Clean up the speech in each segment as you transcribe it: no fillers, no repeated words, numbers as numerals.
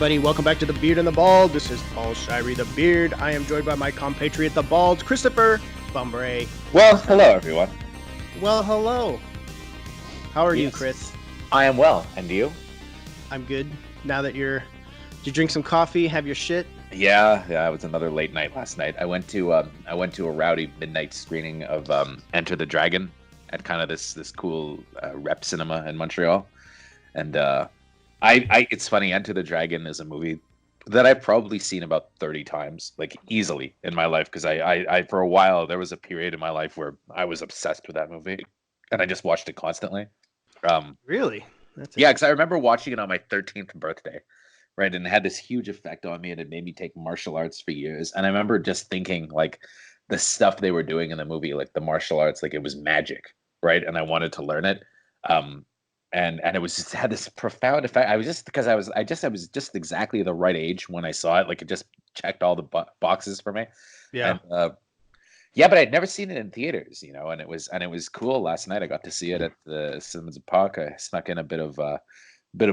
everybody. Welcome back to The Beard and the Bald. This is Paul Shirey the Beard. I am joined by my compatriot, the Bald, Christopher Bumbray. Well, hello, everyone. Well, hello. How are you, Chris? I am well. And you? I'm good. Now that did you drink some coffee, have your shit? Yeah, it was another late night last night. I went to a rowdy midnight screening of Enter the Dragon at kind of this cool rep cinema in Montreal. And it's funny, Enter the Dragon is a movie that I've probably seen about 30 times, like easily in my life, because I for a while there was a period in my life where I was obsessed with that movie and I just watched it constantly. Really? Because I remember watching it on my 13th birthday, right? And it had this huge effect on me, and it made me take martial arts for years. And I remember just thinking, like, the stuff they were doing in the movie, like the martial arts, like it was magic, right? And I wanted to learn it. And it was just had this profound effect. I was just exactly the right age when I saw it. Like, it just checked all the boxes for me. Yeah. And, but I'd never seen it in theaters, and it was cool. Last night I got to see it at the Cinemas Park. I snuck in a bit of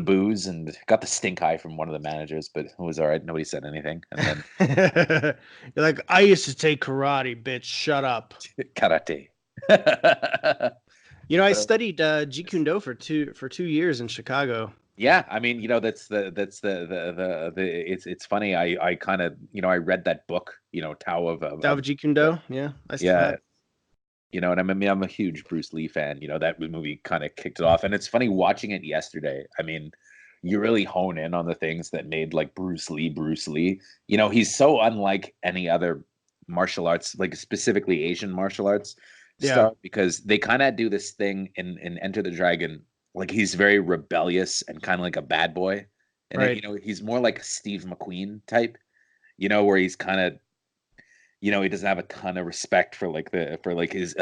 booze and got the stink eye from one of the managers, but it was all right. Nobody said anything. And then you're like, I used to take karate, bitch. Shut up. Karate. I studied Jeet Kune Do for 2 years in Chicago. Yeah, I mean, it's funny. I kind of, I read that book, Tao of Jeet Kune Do. Yeah, I still have. And I'm a huge Bruce Lee fan. That movie kind of kicked it off, and it's funny watching it yesterday. I mean, you really hone in on the things that made like Bruce Lee. He's so unlike any other martial arts, like specifically Asian martial arts star, because they kind of do this thing in Enter the Dragon. Like, he's very rebellious and kind of like a bad boy, and right. He's more like a Steve McQueen type, where he's kind of, he doesn't have a ton of respect for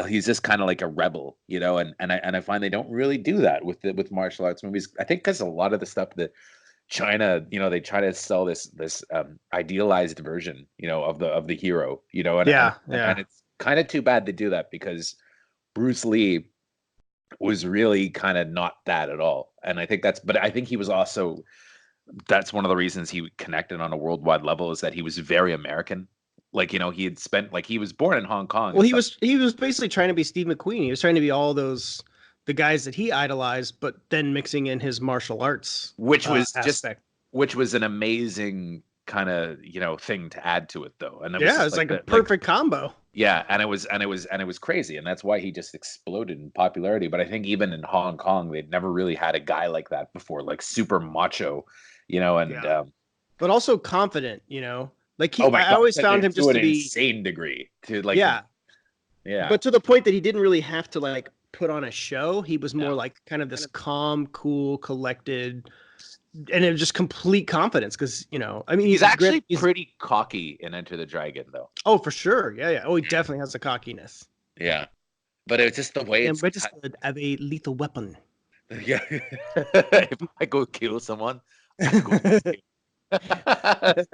he's just kind of like a rebel, and I find they don't really do that with martial arts movies. I think because a lot of the stuff that China, they try to sell this idealized version, of the hero, and it's kind of too bad they do that, because Bruce Lee was really kind of not that at all. And I think he was also, that's one of the reasons he connected on a worldwide level, is that he was very American. Like, he had spent, like, he was born in Hong Kong. Well, he was basically trying to be Steve McQueen. He was trying to be all the guys that he idolized, but then mixing in his martial arts, which was aspect. Which was an amazing kind of, thing to add to it, though. And it's like a perfect combo. Yeah, and it was crazy, and that's why he just exploded in popularity. But I think even in Hong Kong, they'd never really had a guy like that before, like super macho, but also confident, Like, I always found him just to be insane degree to like, but to the point that he didn't really have to like put on a show. He was more like kind of this calm, cool, collected, and it was just complete confidence, because he's actually pretty cocky in Enter the Dragon, though. Oh, for sure. Yeah. Oh, he definitely has a cockiness. Yeah, but it's just the way it's registered as a lethal weapon. Yeah. If I go kill someone, I'm going to kill.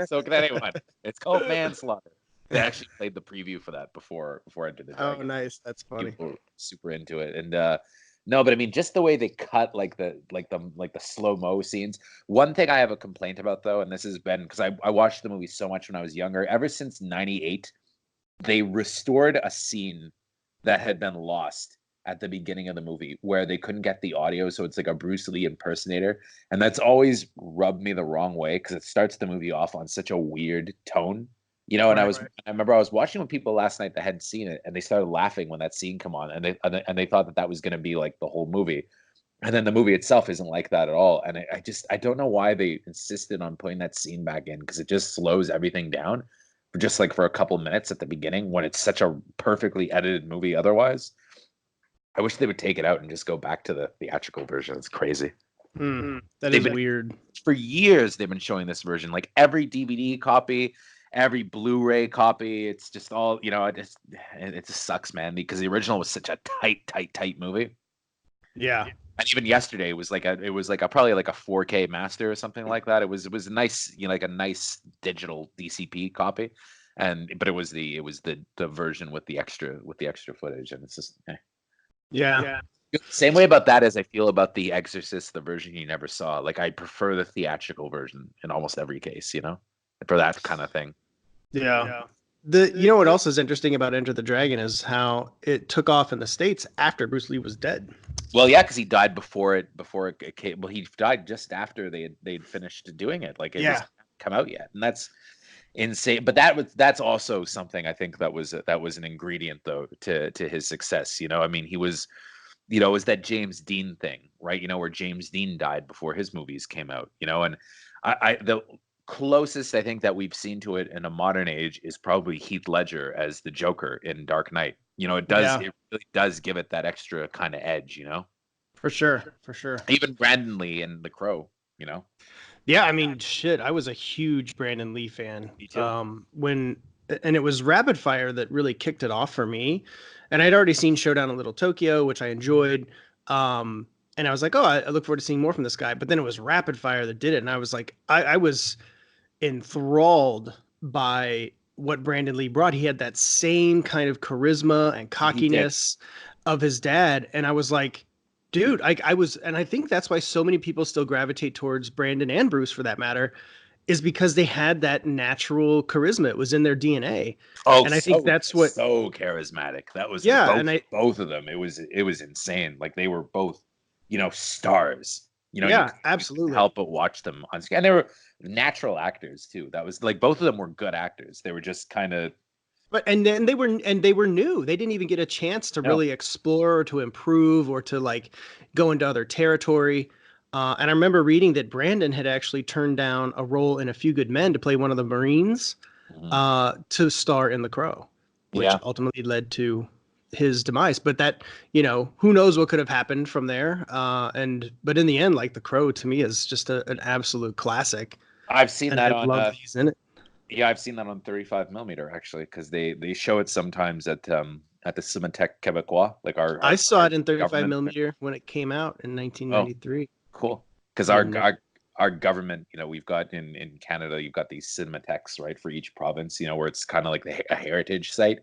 So can anyone. It's called manslaughter. They actually played the preview for that before Enter the Dragon. Oh, nice. That's funny. People were super into it. And no, but I mean, just the way they cut like the slow-mo scenes. One thing I have a complaint about, though, and this has been because I watched the movie so much when I was younger. Ever since '98, they restored a scene that had been lost at the beginning of the movie, where they couldn't get the audio, so it's like a Bruce Lee impersonator, and that's always rubbed me the wrong way, because it starts the movie off on such a weird tone, and I remember I was watching with people last night that hadn't seen it, and they started laughing when that scene come on, and they thought that was going to be like the whole movie, and then the movie itself isn't like that at all, and I don't know why they insisted on putting that scene back in, because it just slows everything down, just like for a couple minutes at the beginning, when it's such a perfectly edited movie otherwise. I wish they would take it out and just go back to the theatrical version. It's crazy. That is weird. For years, they've been showing this version. Like, every DVD copy, every Blu-ray copy. It's just all, it just sucks, man, because the original was such a tight movie. Yeah. And even yesterday, it was probably like a 4K master or something like that. It was a nice, like a nice digital DCP copy. But it was the version with the extra footage. And it's just, Yeah. Same way about that as I feel about The Exorcist, the version you never saw. Like I prefer the theatrical version in almost every case, for that kind of thing. Yeah. What else is interesting about Enter the Dragon is how it took off in the States after Bruce Lee was dead. Well, yeah, because he died before it came. Well, he died just after they'd finished doing it. Like it was come out yet, and that's insane. But that's also something I think that was an ingredient though to his success. I mean, he was, it was that James Dean thing, right? Where James Dean died before his movies came out. And the closest I think that we've seen to it in a modern age is probably Heath Ledger as the Joker in Dark Knight. It really does give it that extra kind of edge, For sure. Even Brandon Lee and The Crow, Yeah, I mean, shit, I was a huge Brandon Lee fan. Me too. And it was Rapid Fire that really kicked it off for me. And I'd already seen Showdown in Little Tokyo, which I enjoyed. And I was like, oh, I look forward to seeing more from this guy. But then it was Rapid Fire that did it. And I was like, I was enthralled by what Brandon Lee brought. He had that same kind of charisma and cockiness of his dad. And I was like, dude, I was, and I think that's why so many people still gravitate towards Brandon and Bruce for that matter, is because they had that natural charisma. It was in their DNA. Oh, and I think that's what so charismatic. That was both of them. It was insane. Like they were both, stars. Yeah, absolutely. You help but watch them on screen. And they were natural actors too. That was like both of them were good actors. They were just kind of. But and they were new. They didn't even get a chance to really explore or to improve or to like go into other territory. And I remember reading that Brandon had actually turned down a role in A Few Good Men to play one of the Marines to star in The Crow, which ultimately led to his demise. But that, who knows what could have happened from there. But in the end, like The Crow to me is just an absolute classic. I've seen that on. Love he's in it. Yeah, I've seen that on 35 millimeter actually, because they show it sometimes at the Cinémathèque Québécois. Like I saw it in 35 millimeter when it came out in 1993. Oh, cool, because our government, we've got in Canada, you've got these cinémathèques, right, for each province, where it's kind of like a heritage site,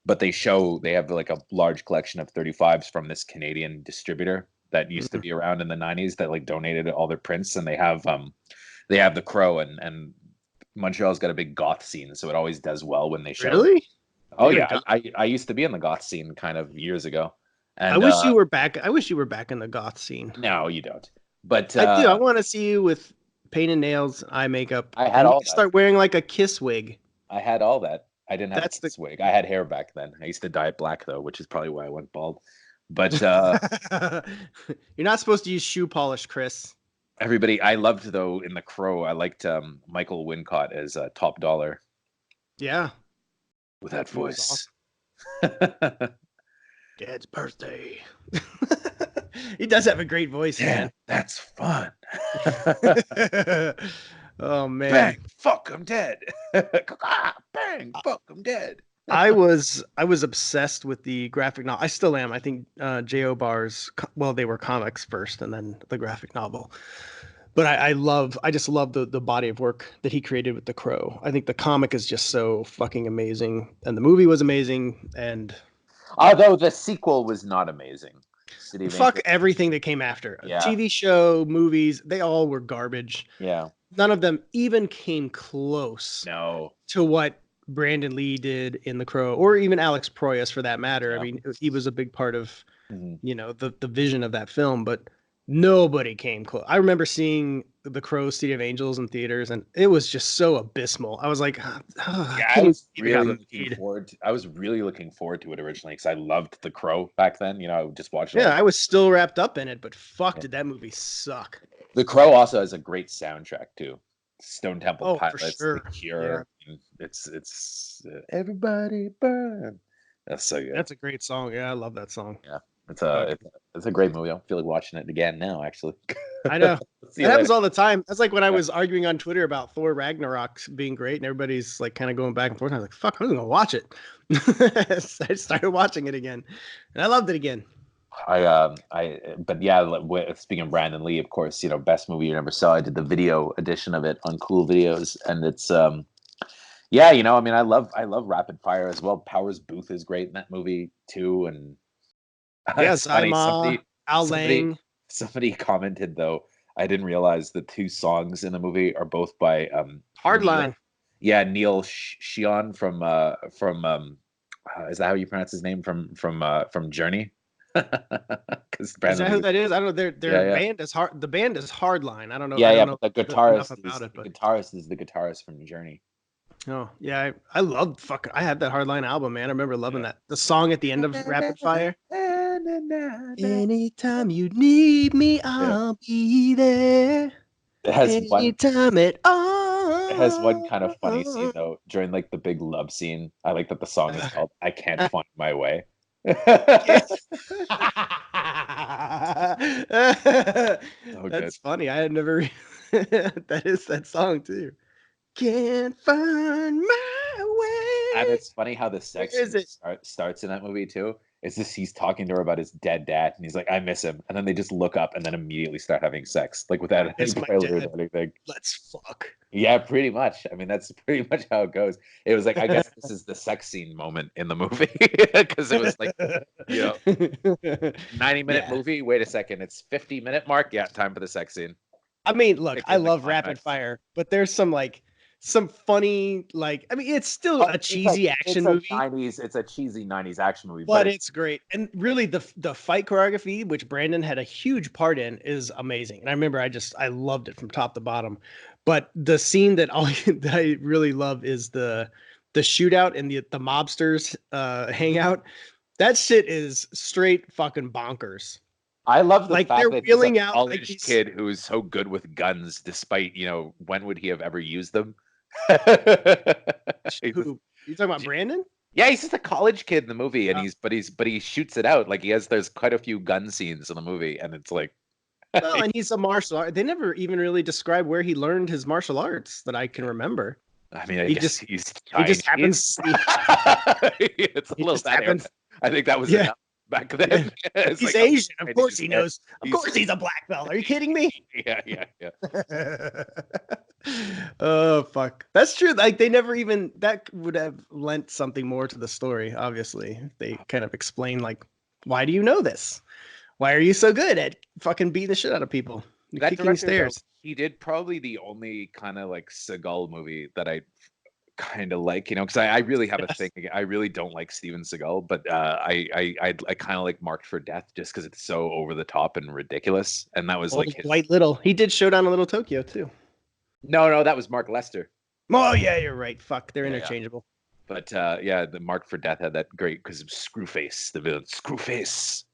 but they have like a large collection of 35s from this Canadian distributor that used to be around in the 90s that like donated all their prints, and they have The Crow and Montreal's got a big goth scene, so it always does well when they show. Really? Oh yeah, I used to be in the goth scene kind of years ago. And I wish you were back. I wish you were back in the goth scene. No, you don't. But I do. I want to see you with painted nails, eye makeup. I had all that. Start wearing like a Kiss wig. I had all that. I didn't have a Kiss wig. I had hair back then. I used to dye it black though, which is probably why I went bald. But you're not supposed to use shoe polish, Chris. Everybody, I loved though in The Crow. I liked Michael Wincott as Top Dollar. Yeah, with that voice. Awesome. Dad's birthday. He does have a great voice, man. That's fun. Oh man! Bang! Fuck, I'm dead. Bang! Fuck, I'm dead. I was obsessed with the graphic novel. I still am. I think J.O. Barr's. Well, they were comics first, and then the graphic novel. But I just love the body of work that he created with The Crow. I think the comic is just so fucking amazing, and the movie was amazing. And although the sequel was not amazing, fuck everything that came after. Yeah. TV show, movies, they all were garbage. Yeah, none of them even came close. No. To what Brandon Lee did in The Crow, or even Alex Proyas for that matter. Yeah. I mean, he was a big part of the vision of that film, but nobody came close. I remember seeing The Crow, City of Angels in theaters, and it was just so abysmal. I was like, I was really looking forward to it originally because I loved The Crow back then. I would just watch it. Yeah, I was still wrapped up in it, but fuck, did that movie suck. The Crow also has a great soundtrack too. Stone Temple Pilots, for sure. The Cure. Yeah. It's Everybody Burn. That's so good. That's a great song. Yeah, I love that song. Yeah. It's a great movie. I feel like watching it again now, actually. I know. It happens all the time. That's like when I was arguing on Twitter about Thor Ragnarok being great, and everybody's like kind of going back and forth. And I was like, fuck, I'm gonna watch it. I started watching it again, and I loved it again. But yeah, speaking of Brandon Lee, of course, best movie you never saw. I did the video edition of it on Cool Videos, and it's I love Rapid Fire as well. Powers Booth is great in that movie too, and Yeah, It's funny. Zima, Al Somebody, Lang. somebody commented though. I didn't realize the two songs in the movie are both by Neil. Hardline. Yeah, Neil Shion from is that how you pronounce his name from Journey? Because Is that who Brandon, that is? I don't know. Their yeah, yeah, band is hard. The band is Hardline. I don't know. yeah, I yeah. don't But know the enough guitarist about is it, the but guitarist is the guitarist from Journey. oh yeah, I love fucking. I had that Hardline album, man. I remember loving that. The song at the end of Rapid Fire. Anytime you need me, Yeah, I'll be there. it has one. Anytime at It has one kind of funny scene all. though during like the big love scene. I like that the song is called "I Can't Find My Way." So good. That's funny. I had never. That is that song too. Can't find my And way. it's funny how the Where sex is scene it? starts in that movie too. It's just he's talking to her about his dead dad, and he's like, "I miss him," and then they just look up and then immediately start having sex, like I without any miss my prelude dad. or anything. Let's fuck. Yeah, pretty much. I mean, that's pretty much how it goes. It was like, I guess this is the sex scene moment in the movie because it was like, you know, 90-minute Yeah. movie. Wait a second, it's 50-minute mark. Yeah, time for the sex scene. I mean, look, Kick I in the love Rapid climax. Fire, but there's some funny I mean, it's still Oh, a cheesy action it's a movie, 90s, it's a cheesy 90s action movie, but but it's it's great. And really the fight choreography, which Brandon had a huge part in, is amazing. And I remember I loved it from top to bottom. But the scene that that I really love is the shootout and the mobsters hangout. That shit is straight fucking bonkers. I love the Like fact they're that he's a wheeling out like college these kid who is so good with guns, despite, when would he have ever used them? He's just, who you talking about Brandon? yeah, he's just a college kid in the movie, and Uh, but he shoots it out. Like there's quite a few gun scenes in the movie, and it's like, well, and he's a martial art. They never even really describe where he learned his martial arts that I can remember. I mean, I He guess just he's he just Chinese. happens to be It's a he little just that era. happens I think that was yeah, enough back yeah. then. It's He's like, oh, Asian. Of and he's course just he there. knows. Of He's course he's a black belt. Are you kidding me? yeah, yeah, yeah. Oh fuck. That's true. Like they never even that would have lent something more to the story, obviously. If they kind of explain like, why do you know this? Why are you so good at fucking beating the shit out of people? You're That kicking director though, stairs. he did probably the only kind of like Seagal movie that I kind of like, because I really have a thing. Yes. I really don't like Steven Seagal, but I kind of like Marked for Death just because it's so over the top and ridiculous. And that was like Old his. White Little. He did Showdown in Little Tokyo too. No, no, that was Mark Lester. Oh yeah, you're right. Fuck, they're Yeah, yeah. interchangeable. But yeah, the Marked for Death had that great because of Screwface, the villain. Screwface.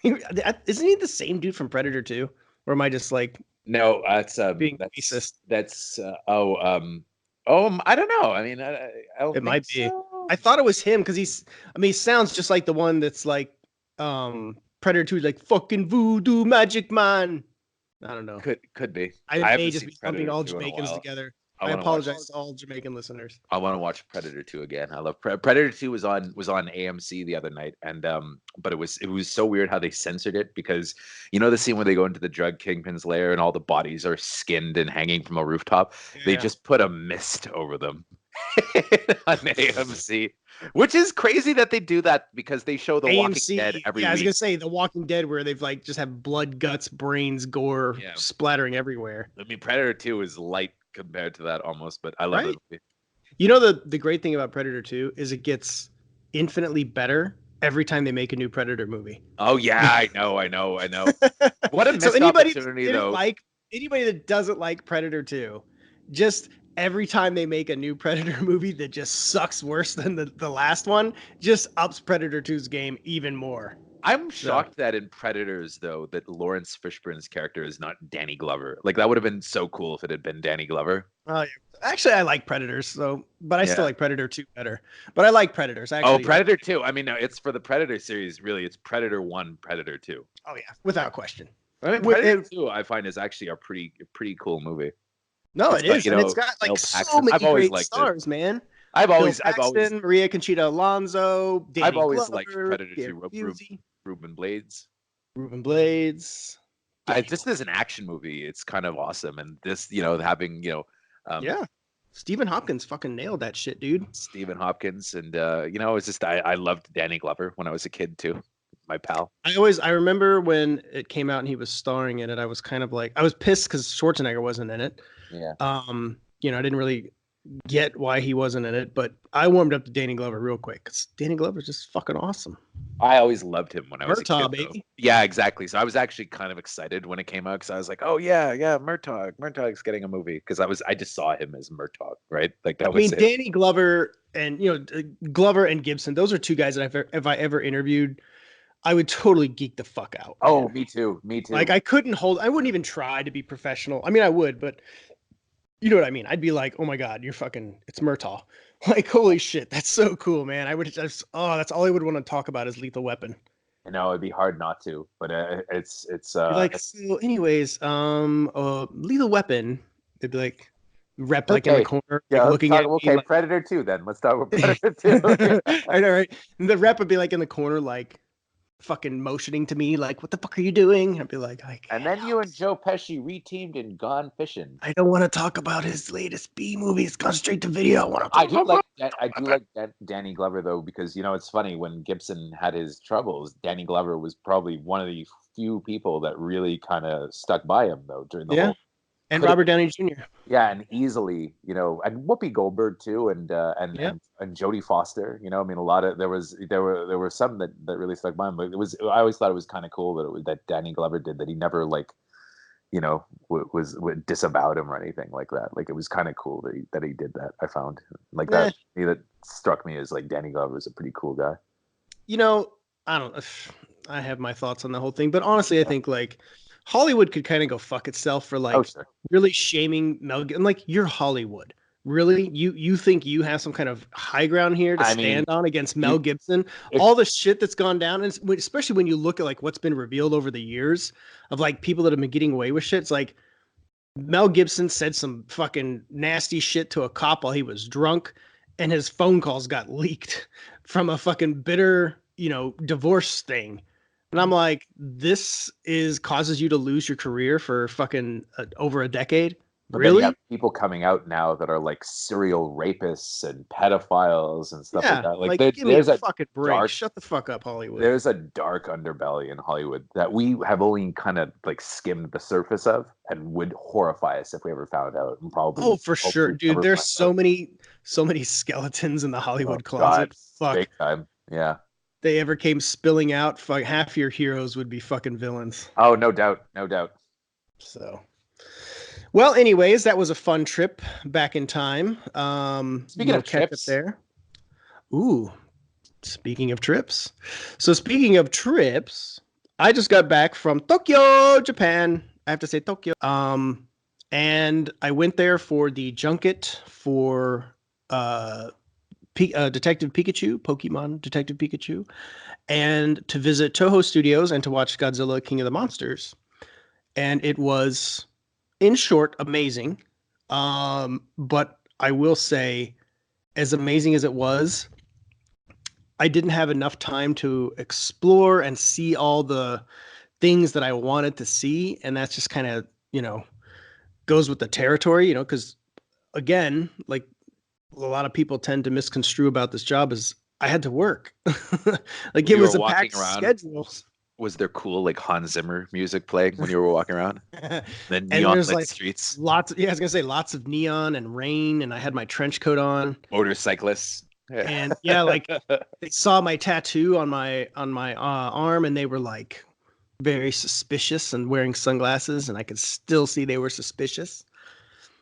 Isn't he the same dude from Predator 2? Or am I just like No, being racist? that's I don't know. I mean, I don't It think might be. so. I thought it was him because I mean, he sounds just like the one that's like Predator 2, like fucking voodoo magic man. I don't know. Could be. I I may haven't just seen be lumping Predator all 2 in a Jamaicans while. together. I I want to watch. apologize to all Jamaican listeners. I want to watch Predator 2 again. I love Predator 2 was on AMC the other night, and but it was so weird how they censored it because the scene where they go into the drug kingpin's lair and all the bodies are skinned and hanging from a rooftop. They Yeah. just put a mist over them on AMC, which is crazy that they do that because they show The Walking Dead AMC, every yeah, I was week. gonna say The Walking Dead, where they've like just have blood, guts, brains, gore Yeah, splattering everywhere. I mean Predator 2 is light compared to that almost, but I love the Right? movie. You know the great thing about Predator 2 is it gets infinitely better every time they make a new Predator movie. Oh yeah, I know. What a So missed opportunity though. anybody that doesn't like Predator 2, just every time they make a new Predator movie that just sucks worse than the last one, just ups Predator 2's game even more. I'm So shocked that in Predators, though, that Lawrence Fishburne's character is not Danny Glover. Like that would have been so cool if it had been Danny Glover. yeah. Actually I like Predators, but I still Yeah. like Predator 2 better. But I like Predators. Oh, Actually, Predator 2. I mean, no, it's for the Predator series, really. It's Predator 1, Predator 2. oh yeah, without question. I mean, Predator 2, I find is actually a pretty cool movie. No, It's it got, is, and it's got Bill like so Paxton. I've many always great liked it. stars, man. I've Bill always, I've always, Paxton, Maria Conchita Alonso, I've Danny always liked Glover, Predator Gary 2. Busey, Ruben Blades. Ruben Blades, Danny Just as an action movie, it's kind of awesome. And this, having, um, yeah. Stephen Hopkins fucking nailed that shit, dude. Stephen Hopkins, and it's just I loved Danny Glover when I was a kid too. my pal. I remember when it came out and he was starring in it, I was kind of like, I was pissed because Schwarzenegger wasn't in it. Yeah. I didn't really get why he wasn't in it, but I warmed up to Danny Glover real quick because Danny Glover's just fucking awesome. I always loved him when I was a Murtaugh, kid, though. baby. Yeah, exactly. So I was actually kind of excited when it came out because I was like, "Oh yeah, Murtaugh's getting a movie." Because I just saw him as Murtaugh, right? Like that I was mean, it. Danny Glover and Glover and Gibson, those are two guys that if I ever interviewed, I would totally geek the fuck out, Oh, man. me too, me Like too. I wouldn't even try to be professional. I mean, I would, but you know what I mean? I'd be like, oh my God, it's Murtaugh. Like, holy shit, that's so cool, man. I would just, that's all I would want to talk about is Lethal Weapon. You know, it'd be hard not to, but Be like, so anyways, Lethal Weapon. They'd be like, rep like in the okay. corner, Yeah, like let's looking talk. at me Okay, like, Predator 2 then. Let's talk about Predator 2. I know, right? And the rep would be like in the corner, like fucking motioning to me, like, what the fuck are you doing? I'd be like, I And can't then help you it. and Joe Pesci reteamed in Gone Fishing. I don't want to talk about his latest B movie. It's gone straight to video. I want to I talk do about Danny Glover though, because it's funny, when Gibson had his troubles, Danny Glover was probably one of the few people that really kind of stuck by him though during the yeah. whole. And Could have, Robert Downey Jr. yeah, and easily, and Whoopi Goldberg too, and Yeah. and Jodie Foster. I mean, a lot of there were some that really stuck by him, but I always thought it was kind of cool that Danny Glover did that. He never like disavowed him or anything like that. Like it was kind of cool that he did that. I found like Eh, that struck me as like Danny Glover was a pretty cool guy. you know, I don't. I have my thoughts on the whole thing, but honestly, I think like Hollywood could kind of go fuck itself for Oh like sure. really shaming Mel Gibson. Like you're Hollywood. Really? You think you have some kind of high ground here to I stand mean, on against Mel you Gibson? if All the shit that's gone down, and especially when you look at like what's been revealed over the years of like people that have been getting away with shit. It's like Mel Gibson said some fucking nasty shit to a cop while he was drunk, and his phone calls got leaked from a fucking bitter, divorce thing. And I'm like, this is causes you to lose your career for fucking over a decade? But then you have Really? people coming out now that are like serial rapists and pedophiles and stuff like Yeah. that. Like Like, give me a there's a fucking break. dark Shut the fuck up, Hollywood. there's a dark underbelly in Hollywood that we have only kind of like skimmed the surface of, and would horrify us if we ever found out, and Oh, probably for sure, hopefully dude. never There's find out. so many skeletons in the Oh Hollywood God, closet. Fuck. big time. Yeah. They ever came spilling out, fuck, half your heroes would be fucking villains. Oh, no doubt, no doubt. So, well, anyways, that was a fun trip back in time. Speaking Little of catch up trips, there. Ooh, speaking of trips. So, speaking of trips, I just got back from Tokyo, Japan. I have to say Tokyo. And I went there for the junket for uh, Detective Pikachu, Pokemon Detective Pikachu, and to visit Toho Studios and to watch Godzilla King of the Monsters. And it was, in short, amazing. But I will say, as amazing as it was, I didn't have enough time to explore and see all the things that I wanted to see. And that's just kind of, goes with the territory, because again, like a lot of people tend to misconstrue about this job is I had to work. Like when it you were was a walking packed around, schedule. was there cool like Hans Zimmer music playing when you were walking around? The And neon there's lit like streets, I was gonna say lots of neon and rain, and I had my trench coat on. motorcyclists. Yeah. And yeah, like they saw my tattoo on my arm, and they were like very suspicious and wearing sunglasses, and I could still see they were suspicious.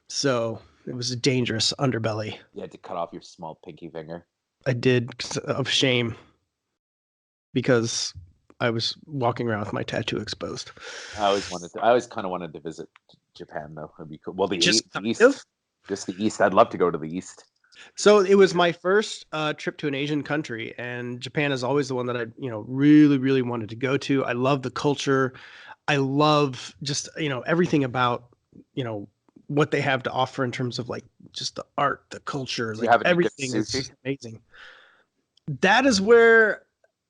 So it was a dangerous underbelly. You had to cut off your small pinky finger. I did of shame because I was walking around with my tattoo exposed. I always kind of wanted to visit Japan though. It'd be cool. Well, Just the kind of. East, just the East. I'd love to go to the East. So it was my first trip to an Asian country, and Japan is always the one that I, really, really wanted to go to. I love the culture. I love just, everything about, what they have to offer in terms of like just the art, the culture, Do you like have any good everything is sushi? just amazing. That is where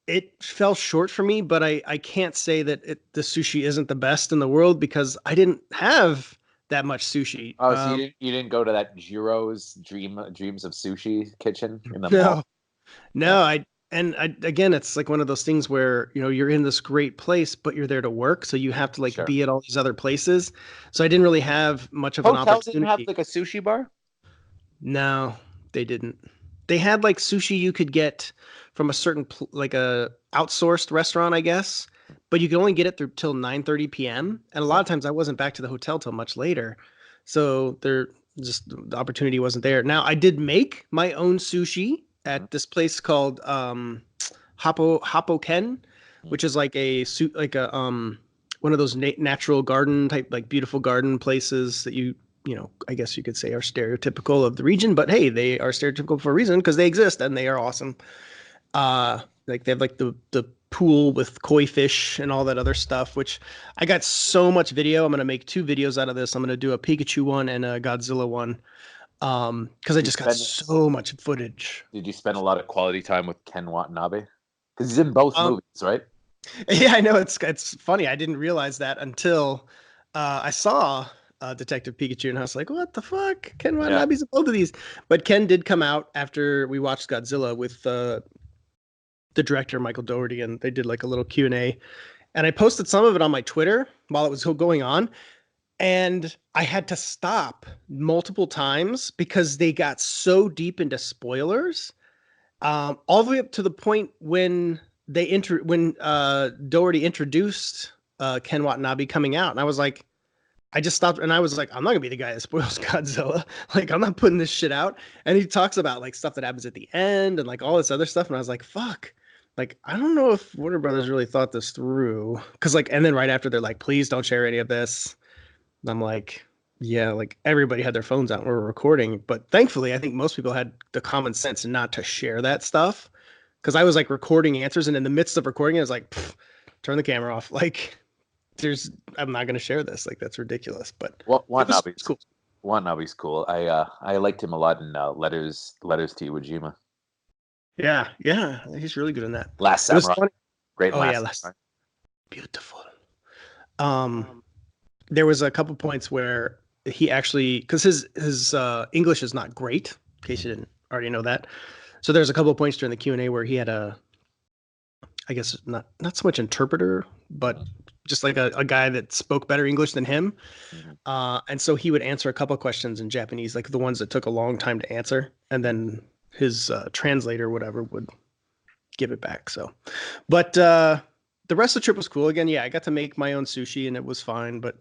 it fell short for me, but I can't say that the sushi isn't the best in the world because I didn't have that much sushi. Oh, so you didn't go to that Jiro's Dreams of Sushi kitchen in the No, mall? no, Yeah. And again, it's like one of those things where, you're in this great place, but you're there to work. So you have to like Sure. be at all these other places. So I didn't really have much of an Hotel didn't have opportunity. like a sushi bar? No, they didn't. They had like sushi you could get from a certain like a outsourced restaurant, I guess, but you could only get it through till 9:30 p.m. And a lot Right. of times I wasn't back to the hotel till much later. So there just the opportunity wasn't there. Now I did make my own sushi Mhm. at this place called Hapo Mhm. which is like a suit like a one of those natural garden type like beautiful garden places that I guess you could say are stereotypical of the region, but hey, they are stereotypical for a reason because they exist and they are awesome. Like they have like the pool with koi fish and all that other stuff, which I got so much video. I'm gonna make two videos out of this. I'm gonna do a Pikachu one and a Godzilla one. Because I You just got spend so much footage. Did you spend a lot of quality time with Ken Watanabe? Because he's in both Um, movies, right? yeah, I know it's funny. I didn't realize that until I saw Detective Pikachu, and I was like, "What the fuck? Ken Yeah. Watanabe's in both of these." But Ken did come out after we watched Godzilla with the director Michael Dougherty, and they did like a little Q&A. And I posted some of it on my Twitter while it was going on, and I had to stop multiple times because they got so deep into spoilers, all the way up to the point when when Doherty introduced Ken Watanabe coming out, and I was like, I just stopped and I was like, I'm not gonna be the guy that spoils Godzilla. Like, I'm not putting this shit out. And he talks about like stuff that happens at the end and like all this other stuff. And I was like, fuck. Like, I don't know if Warner Brothers really thought this through. Cause like, and then right after they're like, please don't share any of this. And I'm like, yeah, like everybody had their phones out when we were recording. But thankfully, I think most people had the common sense not to share that stuff. Cause I was like recording answers and in the midst of recording, I was like, turn the camera off. Like, there's I'm not gonna share this. Like that's ridiculous. But it was Watanabe's cool. Watanabe's cool. I liked him a lot in Letters to Iwo Jima. Yeah, yeah, he's really good in that. Last It was Samurai, funny. great in Oh yeah, Last less Samurai. beautiful. Um, there was a couple points where he actually because his English is not great. In case you didn't already know that. So there's a couple of points during the Q&A where he had I guess not so much interpreter, but just like a guy that spoke better English than him. Mhm. And so he would answer a couple questions in Japanese, like the ones that took a long time to answer, and then his translator, whatever, would give it back. So, but the rest of the trip was cool. Again, yeah, I got to make my own sushi, and it was fine. But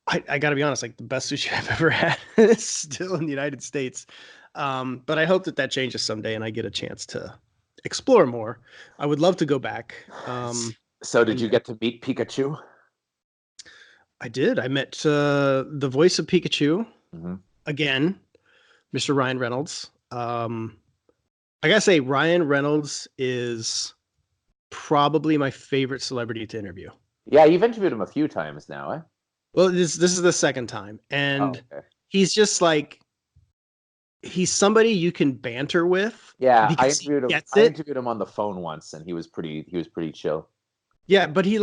I got to be honest, like the best sushi I've ever had is still in the United States. But I hope that changes someday, and I get a chance to explore more. I would love to go back. So did you And get to meet Pikachu? I did. I met the voice of Pikachu Hmm. again, Mr. Ryan Reynolds. I gotta say, Ryan Reynolds is probably my favorite celebrity to interview. Yeah, you've interviewed him a few times now, eh? Well, this is the second time, Oh, and okay. he's just like he's somebody you can banter with Yeah, because he gets I it. interviewed him on the phone once, and he was pretty chill. Yeah, but he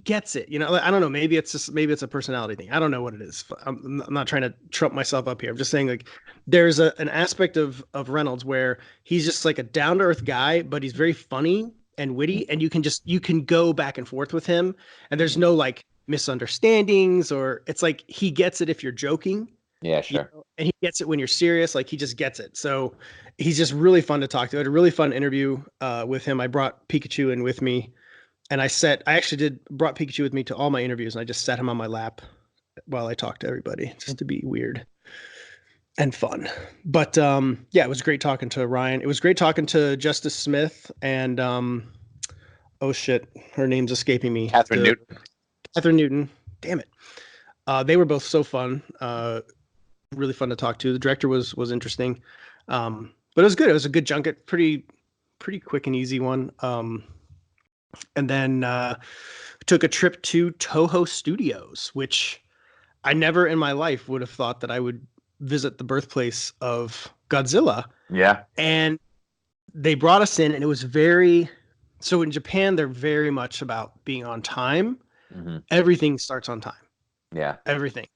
gets it. Like, I don't know. Maybe it's a personality thing. I don't know what it is. I'm not trying to trump myself up here. I'm just saying like there's an aspect of Reynolds where he's just like a down to earth guy, but he's very funny and witty, and you can go back and forth with him, and there's Mhm. no like misunderstandings or it's like he gets it if you're joking, Yeah, sure. and he gets it when you're serious. Like he just gets it. So he's just really fun to talk to. I had a really fun interview with him. I brought Pikachu in with me and I actually did brought Pikachu with me to all my interviews, and I just sat him on my lap while I talked to everybody, just to be weird and fun. But yeah, it was great talking to Ryan. It was great talking to Justice Smith and oh shit, her name's escaping me. Catherine The Newton. Catherine Newton. Damn it. They were both so fun. Really fun to talk to. The director was interesting. But it was good. It was a good junket. Pretty quick and easy one. And then took a trip to Toho Studios, which I never in my life would have thought that I would visit the birthplace of Godzilla. Yeah. And they brought us in, and it was very so in Japan, they're very much about being on time. Hmm. Everything starts on time. Yeah. Everything.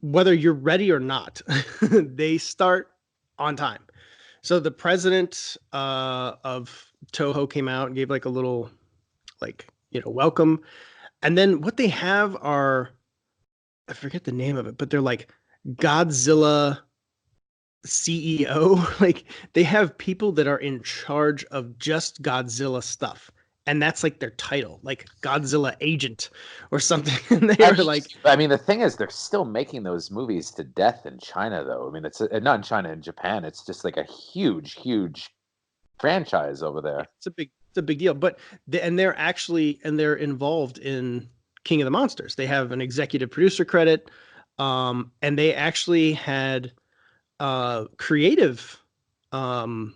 Whether you're ready or not, they start on time. So the president of Toho came out and gave like a little, like, welcome. And then what they have are, I forget the name of it, but they're like Godzilla CEO. Like they have people that are in charge of just Godzilla stuff. And that's like their title, like Godzilla agent or something. And they are like, I mean, the thing is, they're still making those movies to death in China, though. I mean, it's not in China, in Japan. It's just like a huge, huge franchise over there. it's a big deal. But they're involved in King of the Monsters. They have an executive producer credit, and they actually had creative um,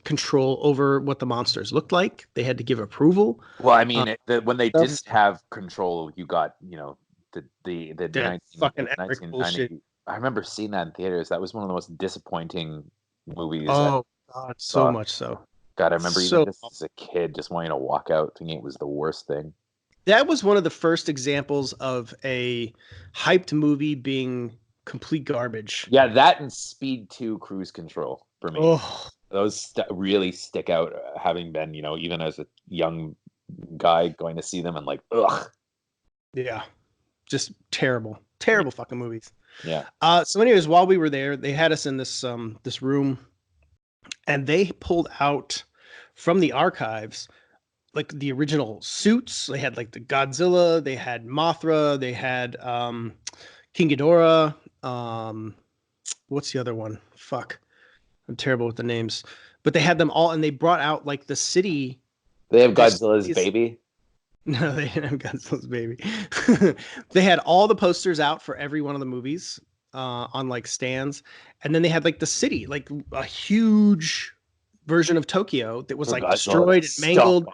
control over what the monsters looked like. They had to give approval. Well, I mean, when they Stuff. didn't have control, you got, the That 19, fucking epic bullshit. 1990. I remember seeing that in theaters. That was one of the most disappointing movies I Oh God, so saw. much so. God, I remember even So just as a kid, just wanting to walk out, thinking it was the worst thing. that was one of the first examples of a hyped movie being complete garbage. Yeah, that and Speed 2 Cruise Control for me. Oh, Those really stick out, having been, even as a young guy going to see them and like, ugh. yeah. Just terrible. Terrible fucking movies. Yeah. So anyways, while we were there, they had us in this room, and they pulled out from the archives like the original suits. They had like the Godzilla, they had Mothra, they had King Ghidorah. What's the other one? Fuck. I'm terrible with the names. But they had them all, and they brought out like the city. They have Godzilla's baby. No, they didn't have Godzilla's baby. They had all the posters out for every one of the movies on like stands, and then they had like the city, like a huge version of Tokyo that was like destroyed and mangled,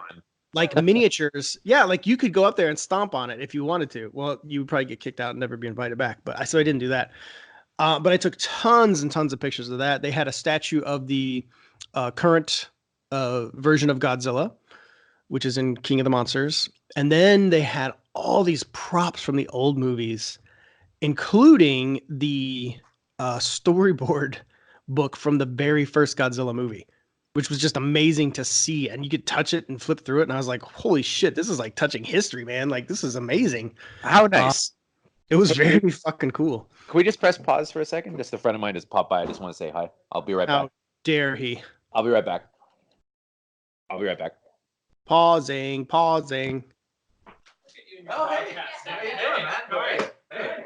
like miniatures. Yeah, like you could go up there and stomp on it if you wanted to. Well, you would probably get kicked out and never be invited back. But so I didn't do that. But I took tons and tons of pictures of that. They had a statue of the current version of Godzilla, which is in King of the Monsters. And then they had all these props from the old movies, including the storyboard book from the very first Godzilla movie, which was just amazing to see. And you could touch it and flip through it. And I was like, holy shit, this is like touching history, man. Like, this is amazing. How nice. It was very fucking cool. Can we just press pause for a second? Just a friend of mine just popped by. I just want to say hi. I'll be right back. How dare he? I'll be right back. I'll be right back. Pausing. Oh, hey. How you doing, man? How are you? Hey.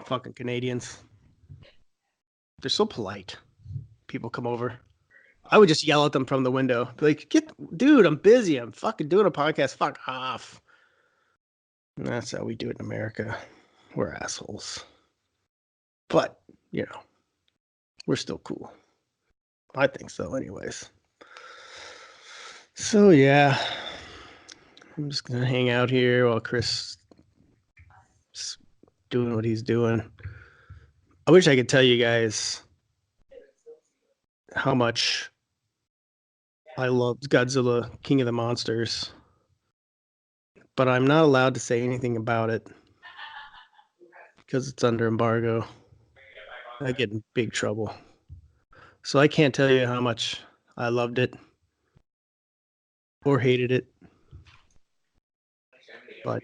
Fucking Canadians. They're so polite. People come over. I would just yell at them from the window. Be like, dude, I'm busy. I'm fucking doing a podcast. Fuck off. And that's how we do it in America. We're assholes. But, we're still cool. I think so, anyways. So, yeah. I'm just going to hang out here while Chris is doing what he's doing. I wish I could tell you guys how much I loved Godzilla, King of the Monsters, but I'm not allowed to say anything about it because it's under embargo. I get in big trouble. So I can't tell you how much I loved it or hated it. But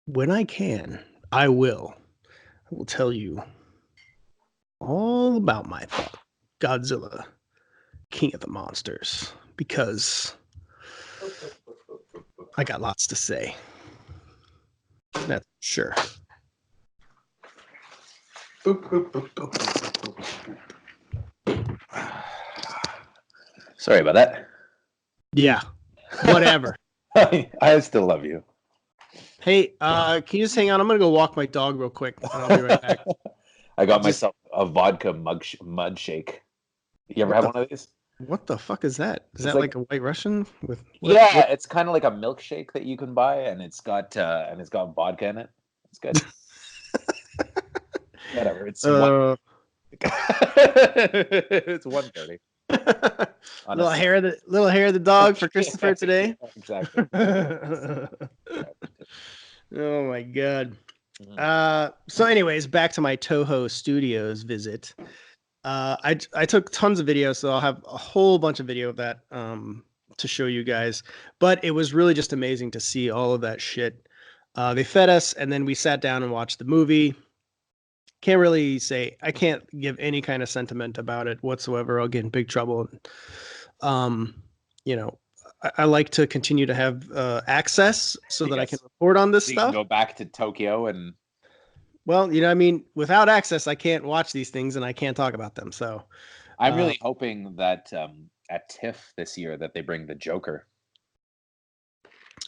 when I can, I will. I will tell you all about my thought. Godzilla, King of the Monsters, because I got lots to say. That's sure. Sorry about that. Yeah, whatever. I still love you. Hey, can you just hang on? I'm gonna go walk my dog real quick, and I'll be right back. I got myself a vodka mud shake. You ever have one of these? What the fuck is that? Is It's that like a White Russian with? Yeah, it's kind of like a milkshake that you can buy, and it's got vodka in it. It's good. Whatever. It's it's 1:30. Little hair of the dog for Christopher today. Exactly. Oh my god. So anyways, back to my Toho Studios visit. I took tons of videos, so I'll have a whole bunch of video of that to show you guys. But it was really just amazing to see all of that shit. They fed us, and then we sat down and watched the movie. Can't really say, I can't give any kind of sentiment about it whatsoever. I'll get in big trouble. Um, you know, I like to continue to have access so that I can Yes. report on this So you can stuff. go back to Tokyo and Well, I mean, without access, I can't watch these things and I can't talk about them. So I'm uh, really hoping that at TIFF this year that they bring the Joker.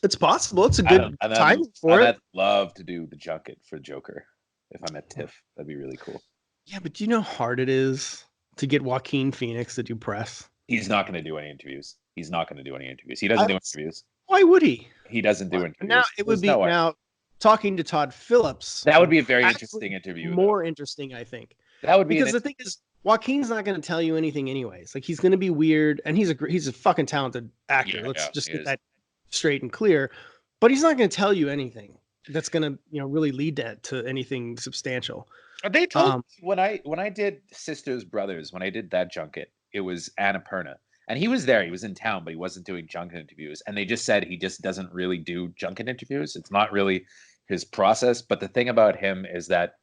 it's possible. It's a good timing for it. I'd love to do the junket for Joker if I'm at TIFF. That'd be really cool. Yeah, but do you know how hard it is to get Joaquin Phoenix to do press? He's not going to do any interviews. He's not going to do any interviews. He doesn't do interviews. Why would he? He doesn't do interviews. Now it would be now talking to Todd Phillips. That would be a very interesting interview. More interesting, I think. That would be because the thing is, Joaquin's not going to tell you anything anyways. Like he's going to be weird, and he's a fucking talented actor. Let's just get that straight and clear. But he's not going to tell you anything that's going to really lead to anything substantial. They told when I did Sisters Brothers, when I did that junket, it was Annapurna. And he was there. He was in town, but he wasn't doing junket interviews. And they just said he just doesn't really do junket interviews. It's not really his process. But the thing about him is that,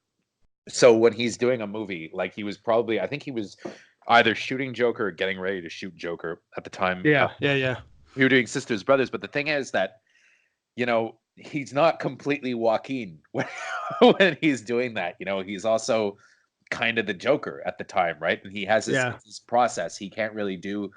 so when he's doing a movie, like I think he was either shooting Joker or getting ready to shoot Joker at the time. Yeah. We were doing Sisters Brothers. But the thing is that, he's not completely Joaquin when he's doing that. He's also kind of the Joker at the time, right? And he has his process. He can't really do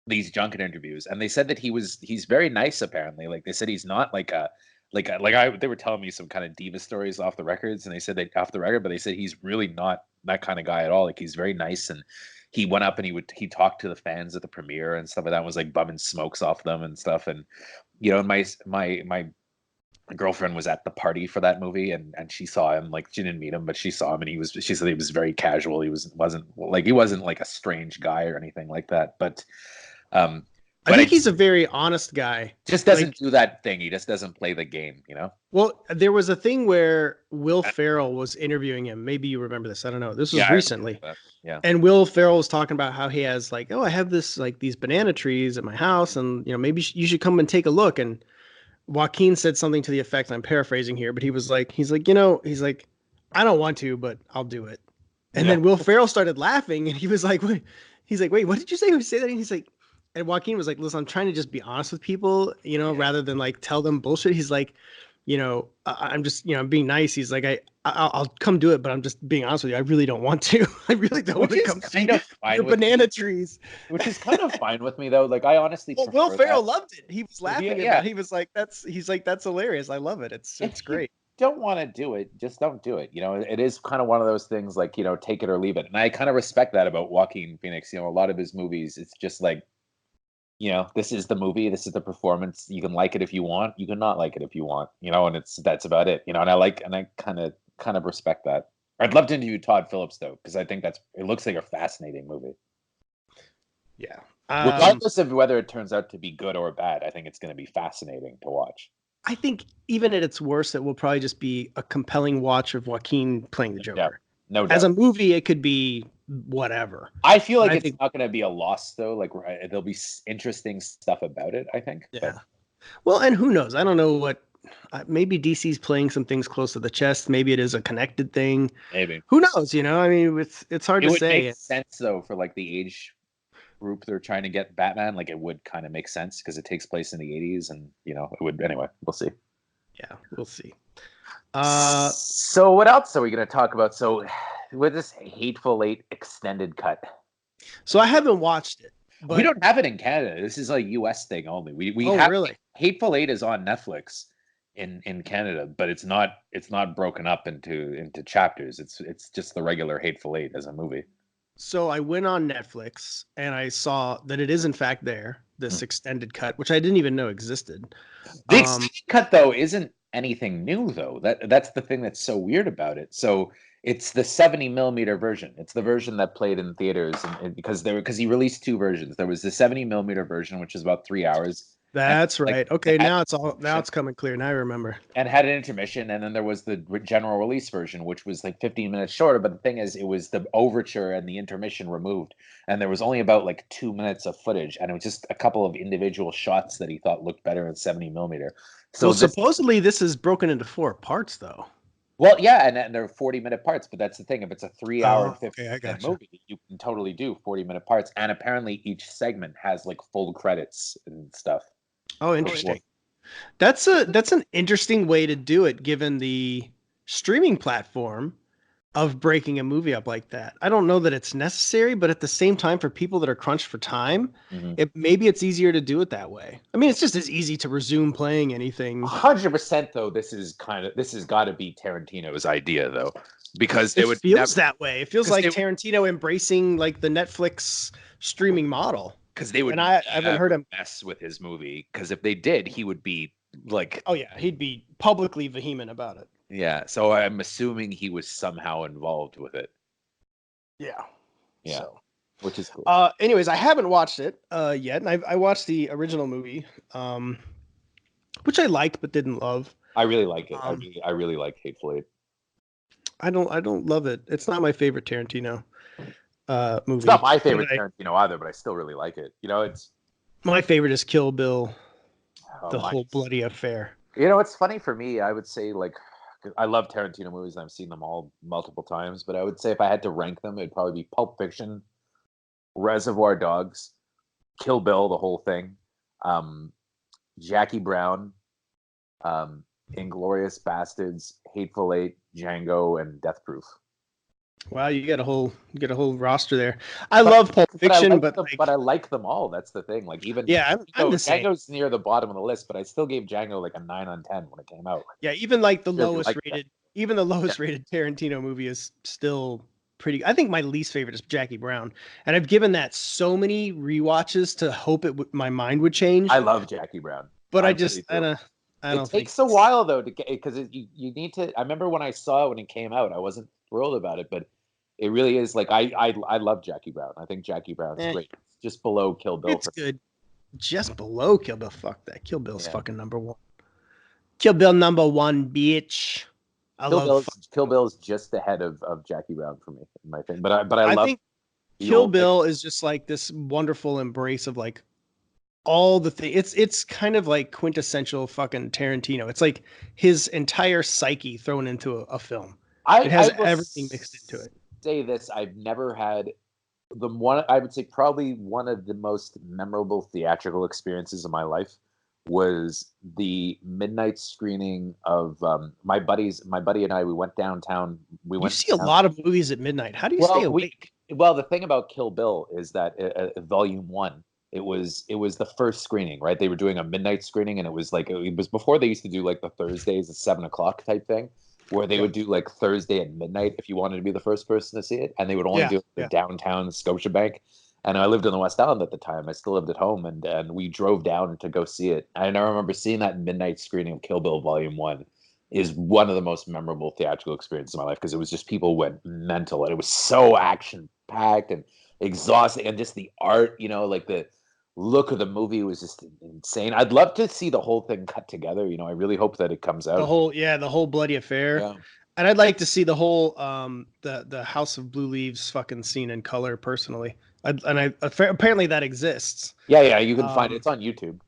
these junket interviews. And they said that he's very nice, apparently. Like they said he's not they were telling me some kind of diva stories off the records, and they said off the record, but they said he's really not that kind of guy at all. Like he's very nice, and he went up and he talked to the fans at the premiere and stuff like that, was like bumming smokes off them and stuff. And my girlfriend was at the party for that movie, and she saw him. Like she didn't meet him, but she saw him, and she said he was very casual. He wasn't like a strange guy or anything like that. But I think he's a very honest guy. Just doesn't do that thing. He just doesn't play the game, Well, there was a thing where Will Ferrell was interviewing him. Maybe you remember this. I don't know. This was recently. Yeah. And Will Ferrell was talking about how he has I have these banana trees at my house, and maybe you should come and take a look. And Joaquin said something to the effect, I'm paraphrasing here, but he's like, I don't want to, but I'll do it. And then Will Ferrell started laughing, and he was like, wait, what did you say? Say that? And he's like, and Joaquin was like, listen, I'm trying to just be honest with people, rather than tell them bullshit. He's like, I'm just, I'm being nice. He's like, I'll come do it, but I'm just being honest with you. I really don't want to. I really don't want to come see your banana trees. Which is kind of fine with me though. Like I honestly Will Ferrell loved it. He was laughing at that. He was like, that's hilarious. I love it. It's great. Don't want to do it, just don't do it. It is kind of one of those things like, take it or leave it. And I kind of respect that about Joaquin Phoenix. A lot of his movies, it's just like, this is the movie, this is the performance. You can like it if you want, you can not like it if you want, and that's about it. And I kind of respect that. I'd love to interview Todd Phillips though, because I think it looks like a fascinating movie. Yeah. Regardless of whether it turns out to be good or bad, I think it's going to be fascinating to watch. I think even at its worst, it will probably just be a compelling watch of Joaquin playing the Joker. Yeah, no doubt. As a movie, it could be whatever. I feel like it's not going to be a loss though. Like there'll be interesting stuff about it, I think. Yeah. But. Well, and who knows? I don't know what. Maybe DC's playing some things close to the chest. Maybe it is a connected thing. Maybe. Who knows? I mean, it's hard to say. It would make sense though for the age group they're trying to get Batman. Like it would kind of make sense because it takes place in the 80s, and it would. Anyway, we'll see. Yeah, we'll see. So what else are we going to talk about? So with this Hateful Eight extended cut. So I haven't watched it. But we don't have it in Canada. This is a US thing only. We have really? Hateful Eight is on Netflix in Canada, but it's not broken up into chapters. It's just the regular Hateful Eight as a movie. So I went on Netflix and I saw that it is in fact there, this extended cut, which I didn't even know existed. The extended cut though isn't anything new though. That's the thing that's so weird about it. So it's the 70mm version. It's the version that played in theaters, and because he released two versions. There was the 70mm version, which is about 3 hours, And That's like right. they Okay, had now it's coming clear. Now I remember. and had an intermission, and then there was the general release version, which was like 15 minutes shorter. But the thing is, it was the overture and the intermission removed, and there was only about like 2 minutes of footage, and it was just a couple of individual shots that he thought looked better in 70 millimeter. So Well, this, supposedly this is broken into 4 parts, though. well, yeah, and they're 40-minute parts, but that's the thing. If it's a 3 hour and Oh, 50 okay, I minute gotcha. movie, you can totally do 40-minute parts, and apparently each segment has like full credits and stuff. Oh, interesting. That's an interesting way to do it, given the streaming platform of breaking a movie up like that. I don't know that it's necessary, but at the same time, for people that are crunched for time, Mhm. maybe it's easier to do it that way. I mean, it's just as easy to resume playing anything. 100% though, this has got to be Tarantino's idea though, because they It would feels that way. It feels because like they would Tarantino embracing like the Netflix streaming model. because they would And I haven't heard never him. mess with his movie, because if they did, he would be like, Oh yeah, he'd be publicly vehement about it. yeah. So I'm assuming he was somehow involved with it. Yeah. Yeah, So. which is cool. Anyways, I haven't watched it yet, and I watched the original movie, which I liked but didn't love. I really like it. Um, I really like Hateful Eight. I don't love it. It's not my favorite Tarantino movie. It's not my But favorite Tarantino either, but I still really like it. You know, it's my favorite is Kill Bill, the my, whole bloody affair. you know, it's funny for me. I would say like I love Tarantino movies, and I've seen them all multiple times. But I would say if I had to rank them, it'd probably be Pulp Fiction, Reservoir Dogs, Kill Bill, the whole thing, Jackie Brown, Inglorious Bastards, Hateful Eight, Django, and Death Proof. Wow, you get a whole roster there. I love Pulp Fiction, but I like them all. That's the thing. Like even yeah, I'm the same. Django's near the bottom of the list, but I still gave Django like a 9 on 10 when it came out. Yeah, even like the Really lowest like rated, even the lowest rated Tarantino movie is still pretty. I think my least favorite is Jackie Brown, and I've given that so many rewatches to hope my mind would change. I love Jackie Brown, but I don't think takes a while though to get, because you need to. I remember when I saw it when it came out, I wasn't thrilled about it, but it really is like I love Jackie Brown. I think Jackie Brown's great. It's just below Kill Bill. It's good. Just below Kill Bill. Fuck that. Kill Bill's fucking number one. Kill Bill number one, bitch. Kill Bill is just ahead of Jackie Brown for me, in my opinion. But I love think Kill Bill is just like this wonderful embrace of like all the things. It's kind of like quintessential fucking Tarantino. It's like his entire psyche thrown into a film. It has everything mixed into it. Say this: I've never had I would say probably one of the most memorable theatrical experiences of my life was the midnight screening of my buddy and I. We went downtown. You see a lot of movies at midnight. How do you stay awake? Well, the thing about Kill Bill is that Volume 1, it was the first screening, right? They were doing a midnight screening, and it was before they used to do like the Thursdays at 7 o'clock type thing, where they would do like Thursday at midnight if you wanted to be the first person to see it, and they would only do the downtown Scotiabank. And I lived on the West Island at the time. I still lived at home, and we drove down to go see it. And I remember seeing that midnight screening of Kill Bill Volume 1 is one of the most memorable theatrical experiences of my life, because it was just people went mental, and it was so action packed and exhausting, and just the art, like the look of the movie was just insane. I'd love to see the whole thing cut together. I really hope that it comes out. The whole bloody affair. Yeah. And I'd like to see the whole the House of Blue Leaves fucking scene in color personally. Apparently that exists. Yeah, you can find it. It's on YouTube.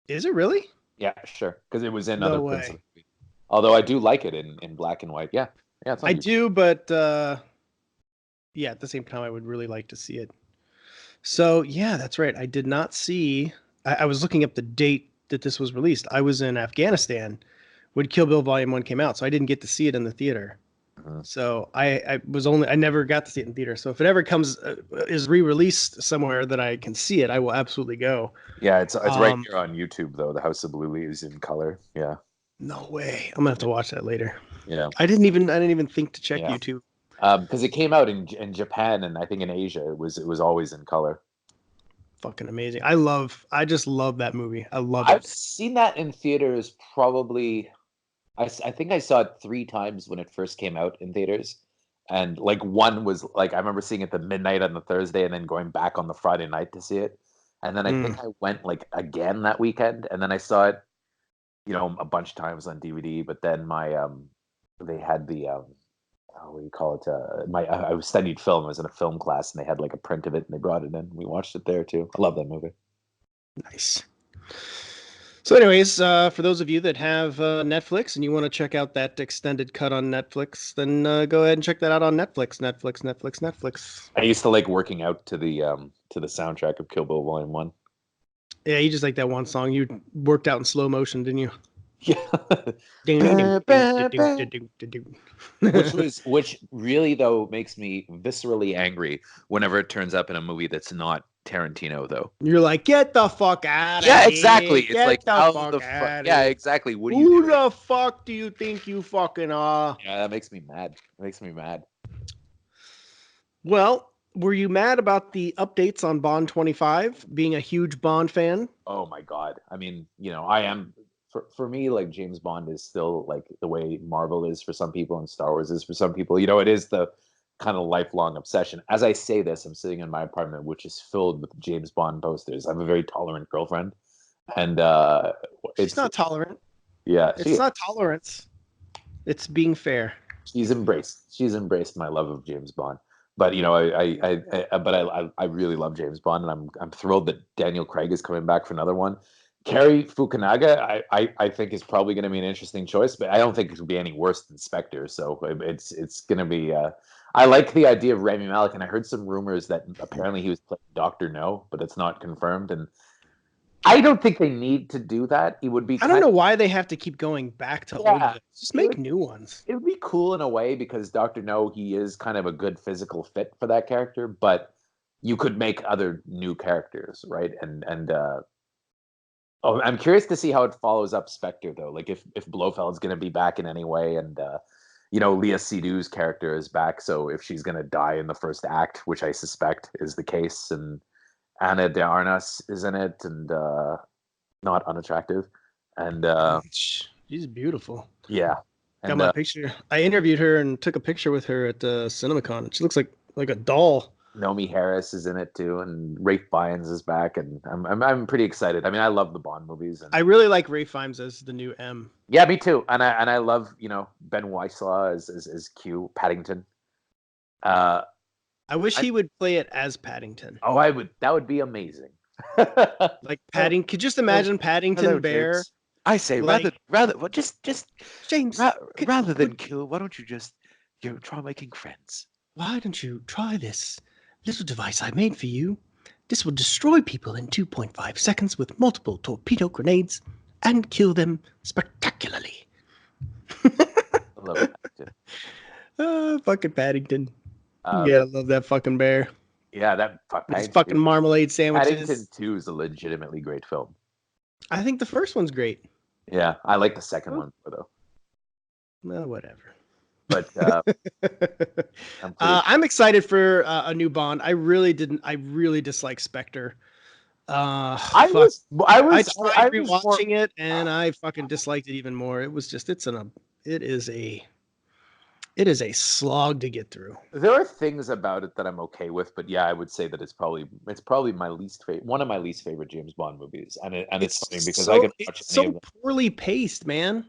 Is it really? Yeah, sure. Because it was in other prints. Although I do like it in black and white. Yeah, it's on YouTube. Do, but at the same time, I would really like to see it. So yeah, that's right. I did not see. I was looking up the date that this was released. I was in Afghanistan when Kill Bill Volume 1 came out, so I didn't get to see it in the theater. So I never got to see it in theater. So if it ever is re-released somewhere that I can see it, I will absolutely go. Yeah, it's right here on YouTube though. The House of Blue Leaves in color. Yeah. No way. I'm gonna have to watch that later. Yeah. I didn't even think to check YouTube. Because it came out in Japan, and I think in Asia it was always in color. Fucking amazing. I just love that movie. I love it. I've seen that in theaters probably. I think I saw it 3 times when it first came out in theaters, and like one was like I remember seeing it the midnight on the Thursday, and then going back on the Friday night to see it. And then I think I went like again that weekend, and then I saw it, a bunch of times on DVD. But then they had the what do you call it? I studied film. I was in a film class, and they had like a print of it, and they brought it in. We watched it there too. I love that movie. Nice. So, anyways, for those of you that have Netflix and you want to check out that extended cut on Netflix, then go ahead and check that out on Netflix. Netflix. I used to like working out to the soundtrack of Kill Bill Volume 1. Yeah, you just like that one song. You worked out in slow motion, didn't you? Yeah. which really though makes me viscerally angry whenever it turns up in a movie that's not Tarantino though. You're like, get the fuck out of here. Yeah, exactly. It's get like the how fuck the out fuck. of Yeah, here. exactly. What Who the fuck do you think you fucking are? Yeah, that makes me mad. Well, were you mad about the updates on Bond 25? Being a huge Bond fan? Oh my god. I mean, I am for me, like James Bond is still like the way Marvel is for some people and Star Wars is for some people. It is the kind of lifelong obsession. As I say this, I'm sitting in my apartment, which is filled with James Bond posters. I have a very tolerant girlfriend, and It's not tolerant. Yeah, it's not tolerance. It's being fair. She's embraced my love of James Bond. But I really love James Bond, and I'm thrilled that Daniel Craig is coming back for another one. Cary Fukunaga, I think is probably going to be an interesting choice, but I don't think it will be any worse than Spectre. So it's going to be. I like the idea of Rami Malek, and I heard some rumors that apparently he was playing Doctor No, but it's not confirmed. And I don't think they need to do that. It would be. I don't know why they have to keep going back to old ones. Just make new ones. It would be cool in a way because Doctor No, he is kind of a good physical fit for that character, but you could make other new characters, right? I'm curious to see how it follows up Spectre though. Like if Blofeld's going to be back in any way, and Leah Seydoux' character is back, so if she's going to die in the first act, which I suspect is the case, and Ana de Armas is in it, and not unattractive, and she's beautiful. Yeah, got my picture. I interviewed her and took a picture with her at CinemaCon. She looks like a doll. Naomi Harris is in it too, and Ralph Fiennes is back, and I'm pretty excited. I mean, I love the Bond movies, and I really like Ralph Fiennes as the new M. Yeah, me too. And I love Ben Whishaw as Q Paddington. I wish he would play it as Paddington. Oh, I would. That would be amazing. Like Paddington. Could you just imagine Paddington Hello, Bear? James. I say like, just James, rather than kill, why don't you just try making friends? Why don't you try this little device I made for you? This will destroy people in 2.5 seconds with multiple torpedo grenades and kill them spectacularly. I love Paddington. Fucking Paddington. Yeah, I love that fucking bear. Yeah, that fucking marmalade sandwiches. Paddington 2 is a legitimately great film. I think the first one's great. Yeah, I like the second one though. Well, whatever. But I'm excited for a new Bond. I really dislike Spectre. I tried rewatching it, and I fucking disliked it even more. It was just it is a slog to get through. There are things about it that I'm okay with, but yeah, I would say that it's probably my least favorite, one of my least favorite James Bond movies, and it's funny because I can watch it's so poorly paced, man.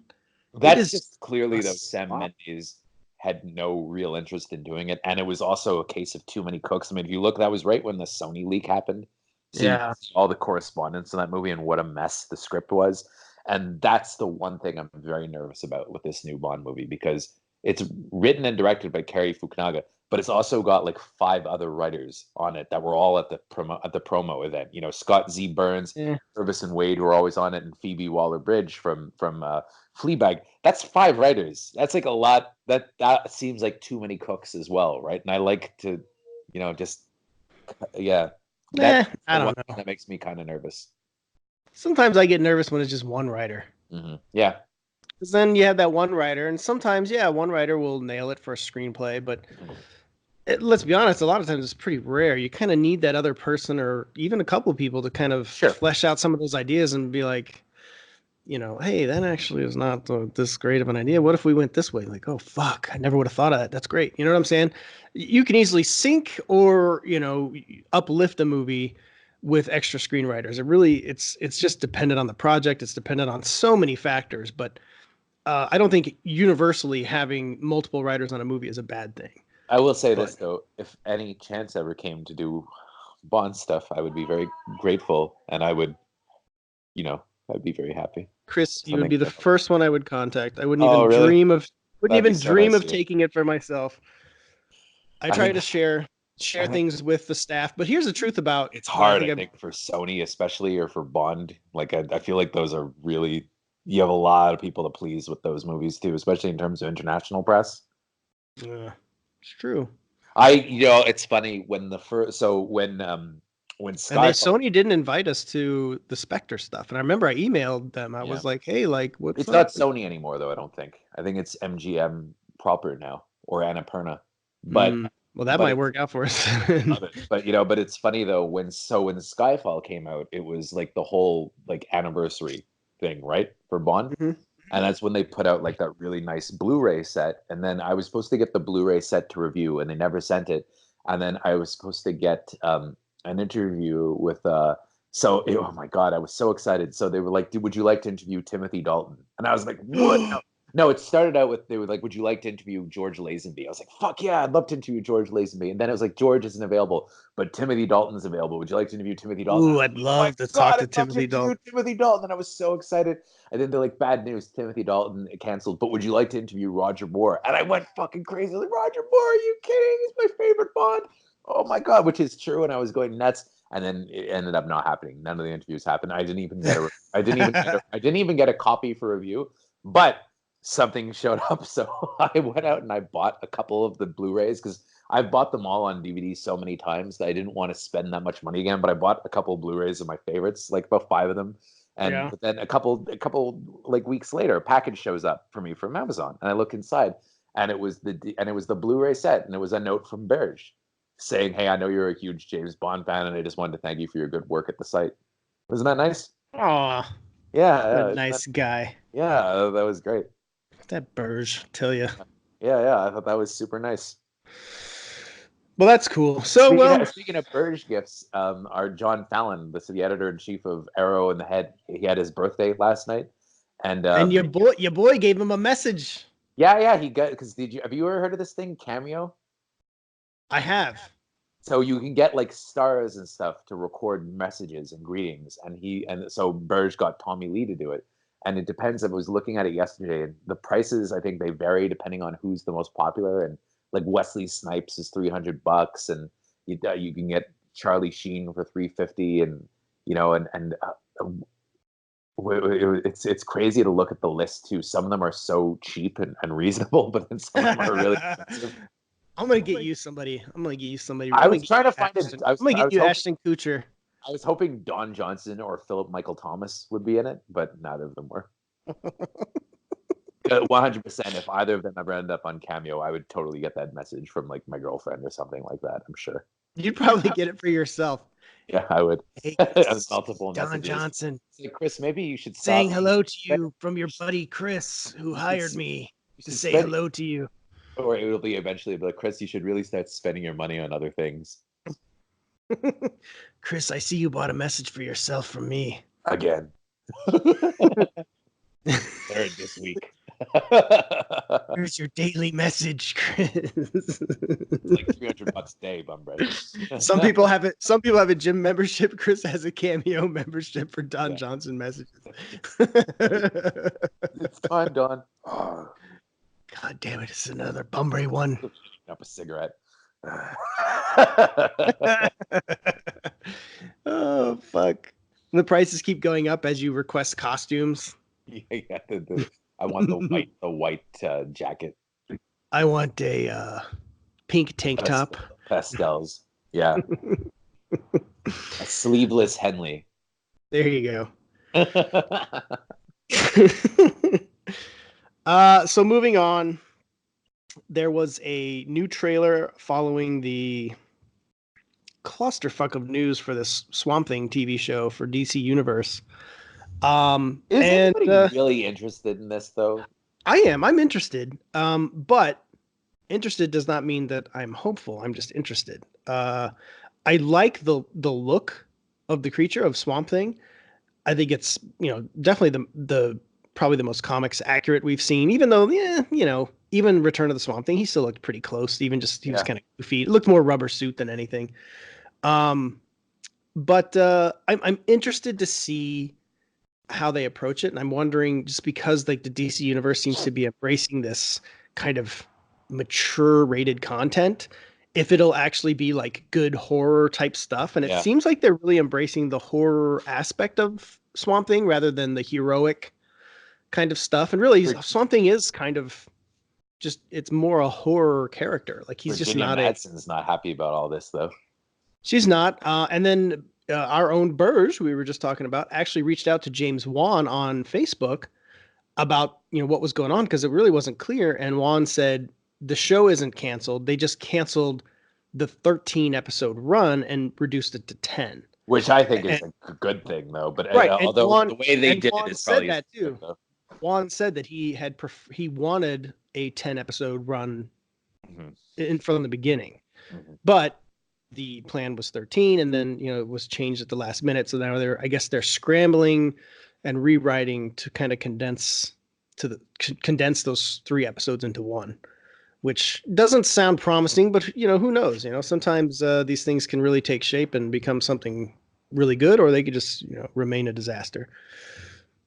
That's just clearly though. Sam Mendes had no real interest in doing it, and it was also a case of too many cooks. I mean, if you look, that was right when the Sony leak happened. So yeah, all the correspondence in that movie and what a mess the script was, and that's the one thing I'm very nervous about with this new Bond movie because it's written and directed by Cary Fukunaga, but it's also got like 5 other writers on it that were all at the promo event. Scott Z. Burns, Purvis and Wade, who are always on it, and Phoebe Waller-Bridge from Fleabag. That's 5 writers. That's like a lot. That seems like too many cooks as well, right? And I like to, just I don't know. That makes me kind of nervous. Sometimes I get nervous when it's just one writer. Mm-hmm. Yeah. Because then you have that one writer, and sometimes, one writer will nail it for a screenplay, but let's be honest, a lot of times it's pretty rare. You kind of need that other person or even a couple of people to kind of flesh out some of those ideas and be like, hey, that actually is not this great of an idea. What if we went this way? Like, oh, fuck, I never would have thought of that. That's great. You know what I'm saying? You can easily sink or, uplift a movie with extra screenwriters. It really, it's just dependent on the project. It's dependent on so many factors, but I don't think universally having multiple writers on a movie is a bad thing. I will say this though, if any chance ever came to do Bond stuff, I would be very grateful, and I would, I'd be very happy. Chris, you would be the first one I would contact. I wouldn't Oh, even really? dream of dream nice of taking it for myself. I try to share things with the staff, but here's the truth about it's hard. I think for Sony, especially, or for Bond. Like I feel like those are really, you have a lot of people to please with those movies too, especially in terms of international press. Yeah, it's true. It's funny when when Sony didn't invite us to the Spectre stuff, and I remember I emailed them. I was like, "Hey, like, what's It's up?" not Sony anymore, though. I don't think. I think it's MGM proper now, or Annapurna. But well, that might work out for us. but it's funny though when Skyfall came out, it was like the whole like anniversary thing, right, for Bond. Mm-hmm. And that's when they put out like that really nice Blu-ray set. And then I was supposed to get the Blu-ray set to review, and they never sent it. And then I was supposed to get an interview with oh my God, I was so excited. So they were like, would you like to interview Timothy Dalton? And I was like, what? No, it started out with, they were like, would you like to interview George Lazenby? I was like, fuck yeah, I'd love to interview George Lazenby. And then it was like, George isn't available, but Timothy Dalton's available. Would you like to interview Timothy Dalton? Ooh, I'd love to talk to Timothy Dalton. Timothy Dalton. And I was so excited. And then they're like, bad news, Timothy Dalton canceled, but would you like to interview Roger Moore? And I went fucking crazy. Like, Roger Moore, are you kidding? He's my favorite Bond. Oh my God, which is true. And I was going nuts. And then it ended up not happening. None of the interviews happened. I didn't even get a copy for review, but something showed up. So I went out and I bought a couple of the Blu-rays, because I've bought them all on DVD so many times that I didn't want to spend that much money again. But I bought a couple of Blu-rays of my favorites, like about 5 of them. And But then a couple like weeks later, a package shows up for me from Amazon, and I look inside, and it was the Blu-ray set, and it was a note from Berge saying, "Hey, I know you're a huge James Bond fan, and I just wanted to thank you for your good work at the site." Wasn't that nice? Aw. Yeah. Nice guy. Yeah, that was great. That Berge, tell you. Yeah, I thought that was super nice. Well, that's cool. So, speaking of Berge gifts, our John Fallon, the editor-in-chief of Arrow and the Head, he had his birthday last night, and your boy gave him a message. Yeah, he got, because have you ever heard of this thing, Cameo? I have. So you can get like stars and stuff to record messages and greetings, and so Berge got Tommy Lee to do it. And it depends. I was looking at it yesterday, and the prices, I think they vary depending on who's the most popular. And like Wesley Snipes is $300, and you can get Charlie Sheen for $350, and it's crazy to look at the list too. Some of them are so cheap and reasonable, but then some of them are really expensive. I'm gonna get you somebody. I was trying to find it. I'm gonna get you Ashton Kutcher. I was hoping Don Johnson or Philip Michael Thomas would be in it, but neither of them were. 100%. If either of them ever end up on Cameo, I would totally get that message from like my girlfriend or something like that. I'm sure. You'd probably get it for yourself. Yeah, I would. Hey, multiple Don messages. Johnson. Say, Chris, maybe you should saying hello to you from your buddy Chris, who hired me to say hello to you. Or it will be eventually, but Chris, you should really start spending your money on other things. Chris, I see you bought a message for yourself from me. Again. Third this week. Here's your daily message, Chris. It's like $300 a day, bum bread. Some people have it. Some people have a gym membership. Chris has a Cameo membership for Don Johnson messages. It's fine, Don. Oh. God damn it! It's another Bunbury one. Up a cigarette. Oh fuck! The prices keep going up as you request costumes. Yeah, I want the white jacket. I want a pink tank top. Pastels. Yeah. A sleeveless Henley. There you go. So moving on, there was a new trailer following the clusterfuck of news for this Swamp Thing TV show for DC Universe. Is anybody really interested in this, though? I am. I'm interested. But interested does not mean that I'm hopeful. I'm just interested. I like the look of the creature of Swamp Thing. I think it's, definitely the probably the most comics accurate we've seen, even though, even Return of the Swamp Thing, he still looked pretty close. Even just, he was kind of goofy. It looked more rubber suit than anything. But I'm interested to see how they approach it. And I'm wondering, just because like the DC universe seems to be embracing this kind of mature rated content, if it'll actually be like good horror type stuff. And it seems like they're really embracing the horror aspect of Swamp Thing rather than the heroic kind of stuff. And really, Swamp Thing is kind of just, it's more a horror character. Like he's Virginia just not Madsen's not happy about all this though. She's not. And then our own Burge, we were just talking about, actually reached out to James Wan on Facebook about what was going on, because it really wasn't clear. And Wan said the show isn't canceled. They just canceled the 13 episode run and reduced it to 10. Which I think is a good thing, though. But right, although Wan, the way they did Wan it is said probably that too. Good, Wan said that he wanted a 10 episode run from the beginning, but the plan was 13, and then it was changed at the last minute. So now they're scrambling and rewriting to kind of condense those 3 episodes into one, which doesn't sound promising, but who knows? Sometimes these things can really take shape and become something really good, or they could just remain a disaster.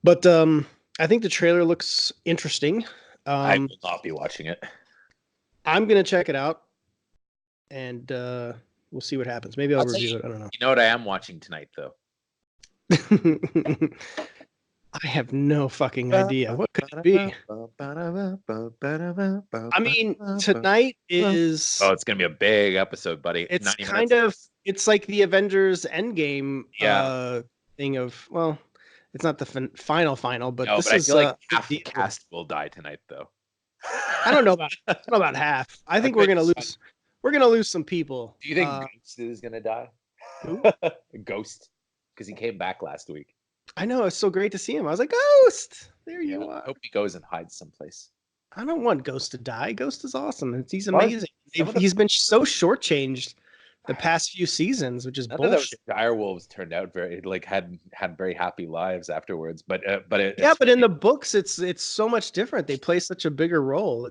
But I think the trailer looks interesting. I will not be watching it. I'm gonna check it out, and we'll see what happens. Maybe I'll review it. I don't know. You know what I am watching tonight, though? I have no fucking idea. What could it be? I mean, tonight is... Oh, it's going to be a big episode, buddy. It's kind of... It's like the Avengers Endgame thing of... Well, it's not the final, but no, this but is... I feel like half the cast will die tonight, though. I don't know about half. I think we're going to lose... We're going to lose some people. Do you think Ghost is going to die? Who? Ghost. Because he came back last week. I know. It's so great to see him. I was like, Ghost! There you are. I hope he goes and hides someplace. I don't want Ghost to die. Ghost is awesome. He's amazing. He's been so shortchanged the past few seasons, which is bullshit. Those direwolves turned out very had very happy lives afterwards, but in the books it's so much different. They play such a bigger role.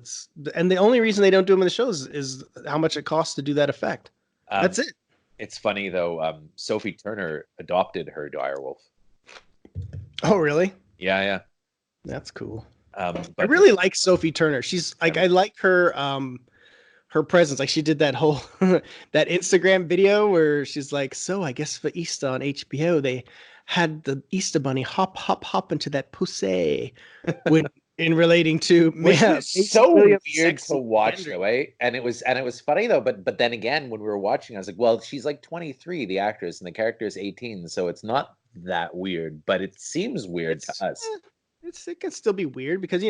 And the only reason they don't do them in the shows is how much it costs to do that effect. That's it. It's funny though. Sophie Turner adopted her direwolf. Oh really? Yeah. That's cool. I really like Sophie Turner. She's like, I like her her presence. Like she did that whole that Instagram video where she's like, so I guess for Easter on HBO they had the Easter bunny hop into that pussy in relating to so weird to watch though, eh? And it was funny though, but then again when we were watching I was like, well, she's like 23, the actress, and the character is 18, so it's not that weird, but it seems weird to us. It can still be weird because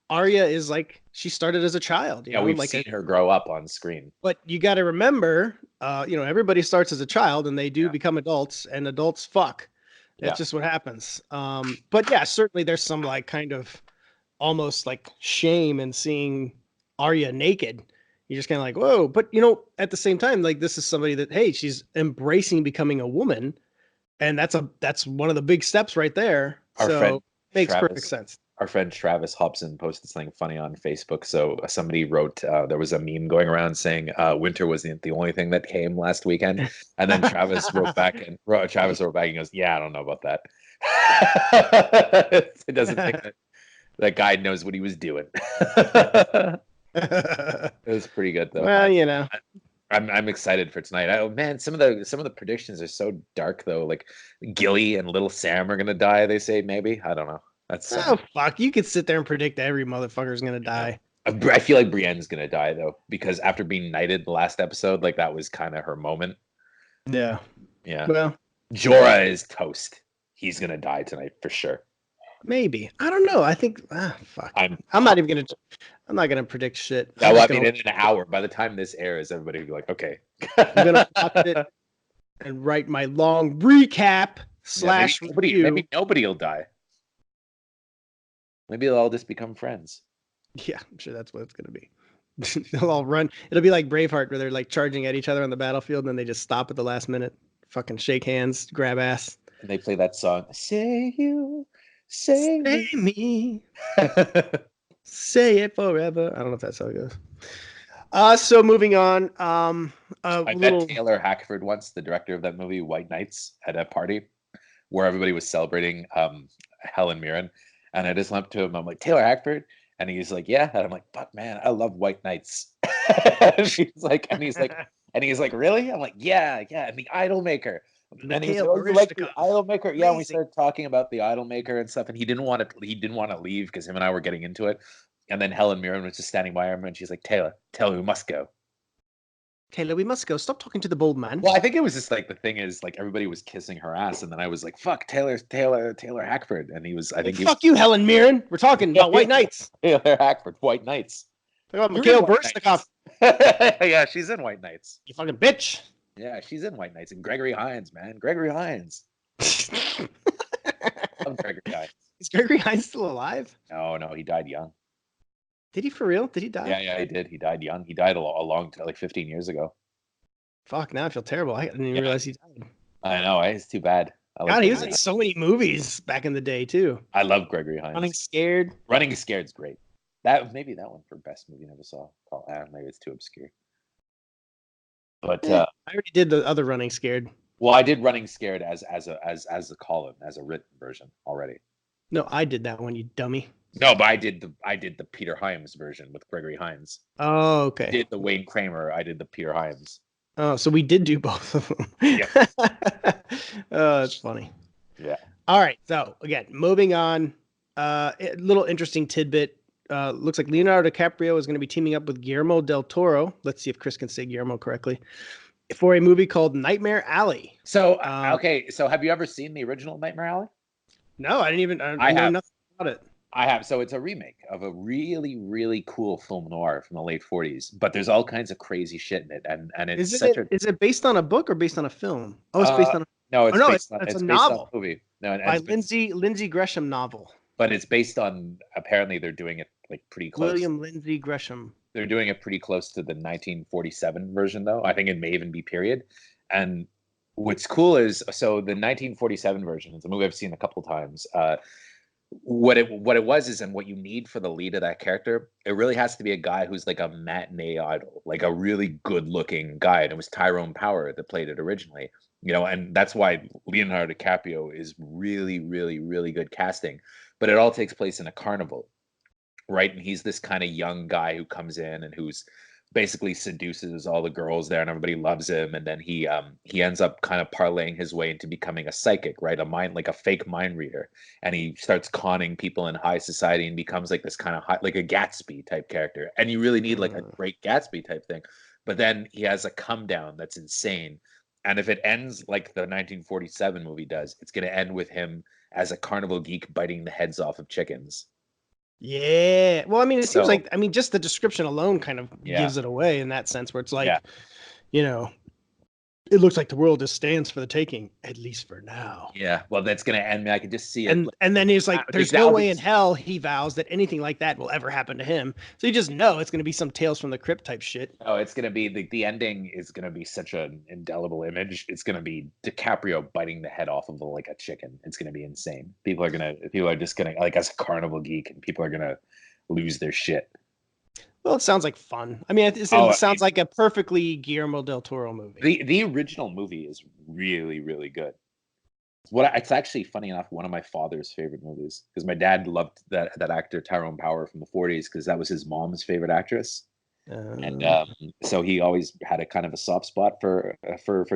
Arya is like, she started as a child. We've seen her grow up on screen. But you got to remember, everybody starts as a child and they do become adults, and adults fuck. That's just what happens. But yeah, certainly there's some like kind of almost like shame in seeing Arya naked. You're just kind of like, whoa. But at the same time, like this is somebody that, hey, she's embracing becoming a woman, and that's one of the big steps right there. Makes perfect sense. Our friend Travis Hobson posted something funny on Facebook. So somebody wrote, there was a meme going around saying winter wasn't the only thing that came last weekend. And then Travis wrote back and goes, yeah, I don't know about that. It doesn't think that guy knows what he was doing. It was pretty good though. Well, I'm excited for tonight. Oh man, some of the predictions are so dark though. Like Gilly and Little Sam are gonna die. They say maybe. I don't know. That's fuck. You could sit there and predict every motherfucker's gonna die. I feel like Brienne's gonna die though, because after being knighted the last episode, like that was kind of her moment. Yeah. Well, Jorah is toast. He's gonna die tonight for sure. Maybe. I don't know. I think fuck. I'm not gonna predict shit. No, I mean in an hour. By the time this airs, everybody will be like, okay. I'm gonna watch it and write my long recap / review. Maybe nobody will die. Maybe they'll all just become friends. Yeah, I'm sure that's what it's gonna be. They'll all run. It'll be like Braveheart, where they're like charging at each other on the battlefield, and then they just stop at the last minute fucking shake hands, grab ass. And they play that song, Say You, Say Say Me. me, say it forever. I don't know if that's how it goes. So moving on. A I met little. Taylor Hackford once, the director of that movie, White Nights, at a party where everybody was celebrating Helen Mirren. And I just went up to him. I'm like, Taylor Hackford? And he's like, yeah. And I'm like, fuck, man, I love White Nights. and he's like, really? I'm like, yeah. And the Idol Maker. And he's like, Mikhail oh, you like the Baryshnikov. Idol Maker? Yeah. And we Amazing. started talking about the Idol Maker and stuff. And he didn't want to leave because him and I were getting into it. And then Helen Mirren was just standing by him, and she's like, Taylor, we must go. Taylor, we must go. Stop talking to the bald man. Well, I think it was just like the thing is like everybody was kissing her ass, and then I was like, "Fuck, Taylor Hackford," and he was. I think Fuck you, Helen Mirren. We're talking about White Knights. Taylor Hackford, White Knights. Talk about Mikhail Baryshnikov. Yeah, she's in White Knights. You fucking bitch. Yeah, she's in White Knights, and Gregory Hines, man, Gregory Hines. Love Gregory Hines. Is Gregory Hines still alive? No, he died young. Did he for real? Did he die? Yeah, he did. He died young. He died a long time, like 15 years ago. Fuck, now I feel terrible. I didn't even realize he died. I know. It's too bad. God, he was in so many movies back in the day too. I love Gregory Hines. Running Scared. Running Scared's great. Maybe that one for best movie I never saw. Maybe it's too obscure. But I already did the other Running Scared. Well, I did Running Scared as a column, as a written version already. No, I did that one, you dummy. No, but I did the Peter Hyams version with Gregory Hines. Oh, okay. I did the Wayne Kramer. I did the Peter Hyams. Oh, so we did do both of them. Yeah. Oh, that's funny. Yeah. All right. So again, moving on. A little interesting tidbit. Looks like Leonardo DiCaprio is going to be teaming up with Guillermo del Toro. Let's see if Chris can say Guillermo correctly. For a movie called Nightmare Alley. So okay. So have you ever seen the original Nightmare Alley? No, I didn't even. I know have. nothing about it. I have. So it's a remake of a really, really cool film noir from the late 40s, but there's all kinds of crazy shit in it. And it's is it based on a book or based on a film? Oh, it's based on a no, it's based on it's a based novel. on a movie. No, By Lindsay Gresham novel. But it's based on, apparently they're doing it like pretty close. William Lindsay Gresham. They're doing it pretty close to the 1947 version though. I think it may even be period. And what's cool is, so the 1947 version is a movie I've seen a couple times. What it was is, and what you need for the lead of that character, it really has to be a guy who's like a matinee idol, like a really good looking guy. And it was Tyrone Power that played it originally, and that's why Leonardo DiCaprio is really, really, really good casting. But it all takes place in a carnival, right? And he's this kind of young guy who comes in and who's basically seduces all the girls there, and everybody loves him. And then he ends up kind of parlaying his way into becoming a psychic, right? Like a fake mind reader. And he starts conning people in high society and becomes like this kind of like a Gatsby type character. And you really need like a great Gatsby type thing. But then he has a come down that's insane. And if it ends like the 1947 movie does, it's going to end with him as a carnival geek biting the heads off of chickens. Yeah. Well, I mean, it seems like, just the description alone kind of gives it away in that sense, where it's like, it looks like the world just stands for the taking, at least for now. Yeah. Well, that's going to end. I can just see it. And then he's like, there's no way in hell, he vows, that anything like that will ever happen to him. So you just know it's going to be some Tales from the Crypt type shit. Oh, it's going to be, the ending is going to be such an indelible image. It's going to be DiCaprio biting the head off of like a chicken. It's going to be insane. People are just going to, like, as a carnival geek, and people are going to lose their shit. Well, it sounds like fun. I mean, it sounds like a perfectly Guillermo del Toro movie. The original movie is really, really good. It's actually, funny enough, one of my father's favorite movies, because my dad loved that actor Tyrone Power from the 40s, because that was his mom's favorite actress. And so he always had a kind of a soft spot for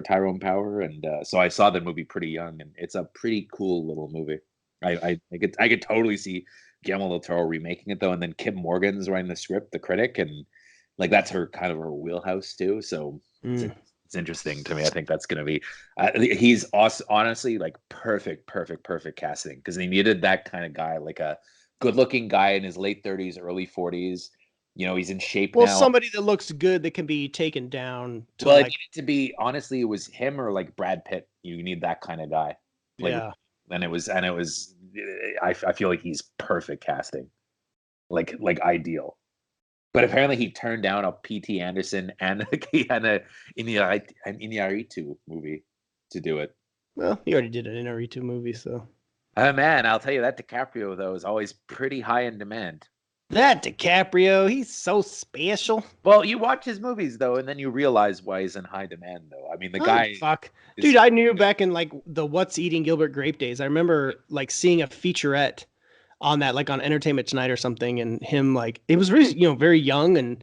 Tyrone Power, and so I saw the movie pretty young, and it's a pretty cool little movie. I could totally see Guillermo del Toro remaking it though, and then Kim Morgan's writing the script, the critic, and like that's her kind of her wheelhouse too. So it's interesting to me. I think that's going to be he's honestly like perfect casting, because they needed that kind of guy, like a good-looking guy in his late 30s, early 40s. He's in shape now. Well, somebody that looks good that can be taken down. Well, it needed to be, honestly, it was him or like Brad Pitt. You need that kind of guy. Like, yeah. And it was. I feel like he's perfect casting, like ideal. But apparently he turned down a P.T. Anderson and an Iñárritu movie to do it. Well, he already did an Inarritu movie, so. Oh man, I'll tell you that DiCaprio though is always pretty high in demand. That DiCaprio, he's so special. Well, you watch his movies though, and then you realize why he's in high demand though. I mean, the guy. Fuck. Dude, I knew back in like the What's Eating Gilbert Grape days. I remember like seeing a featurette on that, like on Entertainment Tonight or something, and him like it was really, very young and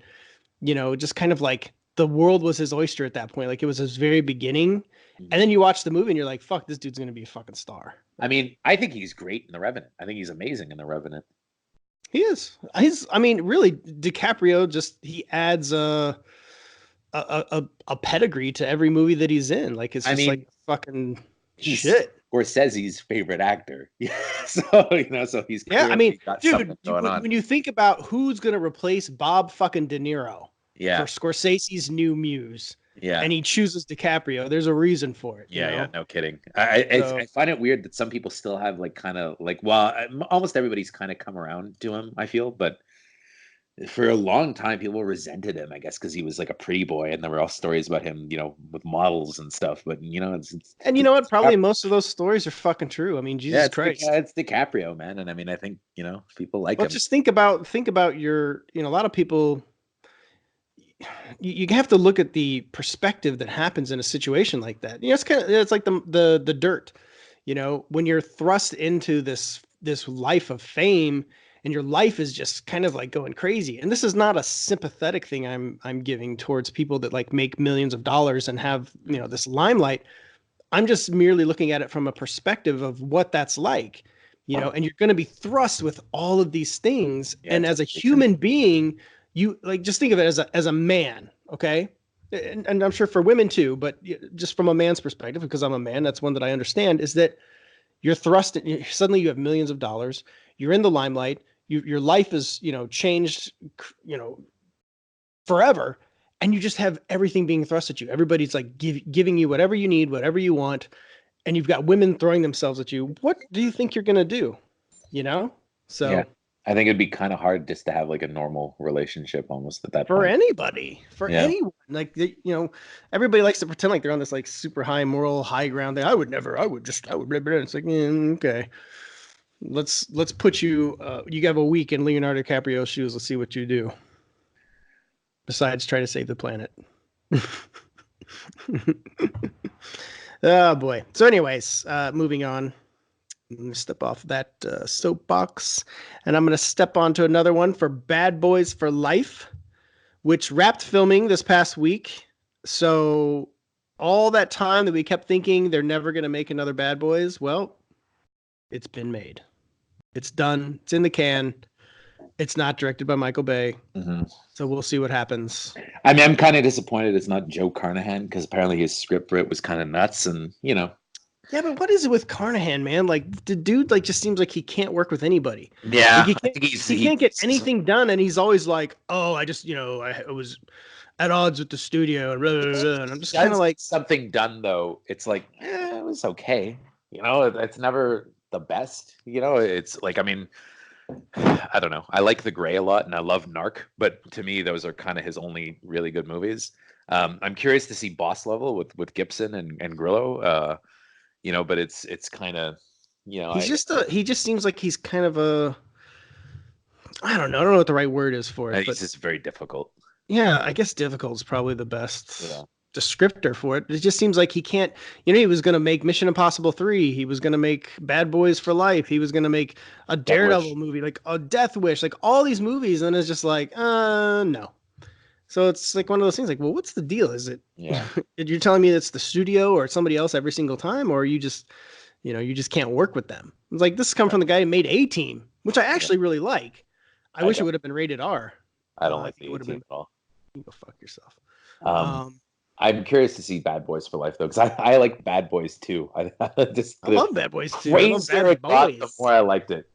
just kind of like the world was his oyster at that point. Like it was his very beginning. And then you watch the movie and you're like, fuck, this dude's gonna be a fucking star. I mean, I think he's great in The Revenant. I think he's amazing in The Revenant. He is. I mean, really, DiCaprio he adds a pedigree to every movie that he's in. Like it's just like fucking shit. Scorsese's favorite actor. so so he's I mean, dude, when you think about who's gonna replace Bob fucking De Niro for Scorsese's new muse. Yeah. And he chooses DiCaprio. There's a reason for it. Yeah, no kidding. I find it weird that some people still have like kind of like, well, almost everybody's kind of come around to him, I feel, but for a long time people resented him, I guess, because he was like a pretty boy and there were all stories about him, with models and stuff. But and you know what? Probably most of those stories are fucking true. I mean, Jesus Christ. It's DiCaprio, man. And I mean, I think, people like him. Just think about your, a lot of people. You have to look at the perspective that happens in a situation like that. It's like the dirt, when you're thrust into this life of fame and your life is just kind of like going crazy. And this is not a sympathetic thing I'm giving towards people that like make millions of dollars and have, this limelight. I'm just merely looking at it from a perspective of what that's like, and you're going to be thrust with all of these things. Yeah, and as a human being, you like just think of it as a man, okay? And I'm sure for women too, but just from a man's perspective, because I'm a man, that's one that I understand, is that you're thrust suddenly you have millions of dollars, you're in the limelight, your life is, changed, forever, and you just have everything being thrust at you. Everybody's like giving you whatever you need, whatever you want, and you've got women throwing themselves at you. What do you think you're going to do? So yeah. I think it'd be kind of hard just to have like a normal relationship almost at that for point. Anybody, anyone. Like, everybody likes to pretend like they're on this like super high moral high ground. I would. It's like, okay, let's put you. You have a week in Leonardo DiCaprio's shoes. Let's see what you do. Besides, try to save the planet. Oh boy. So, anyways, moving on. I'm going to step off that soapbox, and I'm going to step onto another one for Bad Boys for Life, which wrapped filming this past week. So all that time that we kept thinking they're never going to make another Bad Boys, well, it's been made. It's done. It's in the can. It's not directed by Michael Bay. Mm-hmm. So we'll see what happens. I mean, I'm kind of disappointed it's not Joe Carnahan, because apparently his script for it was kind of nuts, and Yeah, but what is it with Carnahan, man? Like the dude, like just seems like he can't work with anybody. Yeah, like, he can't get anything done, and he's always like, "Oh, I just, I was at odds with the studio," and, blah, blah, blah. And I'm just kind of like something done though. It's like, it was okay. It's never the best. It's like, I mean, I don't know. I like The Gray a lot, and I love Narc, but to me, those are kind of his only really good movies. I'm curious to see Boss Level with Gibson and Grillo. But it's kind of, he just seems like he's kind of a, I don't know what the right word is for it. It's just very difficult. Yeah, I guess difficult is probably the best descriptor for it. It just seems like he can't, he was going to make Mission Impossible 3. He was going to make Bad Boys for Life. He was going to make a Daredevil movie, like a Death Wish, like all these movies. And it's just like, no. So it's like one of those things like, well, what's the deal? Is it, you're telling me it's the studio or somebody else every single time, or you just, you just can't work with them? It's like, this has come from the guy who made A-Team, which I actually really like. I wish it would have been rated R. I don't like the A-Team at all. You go fuck yourself. I'm curious to see Bad Boys for Life though, because I like Bad Boys too. I love Bad Boys too. The more I liked it,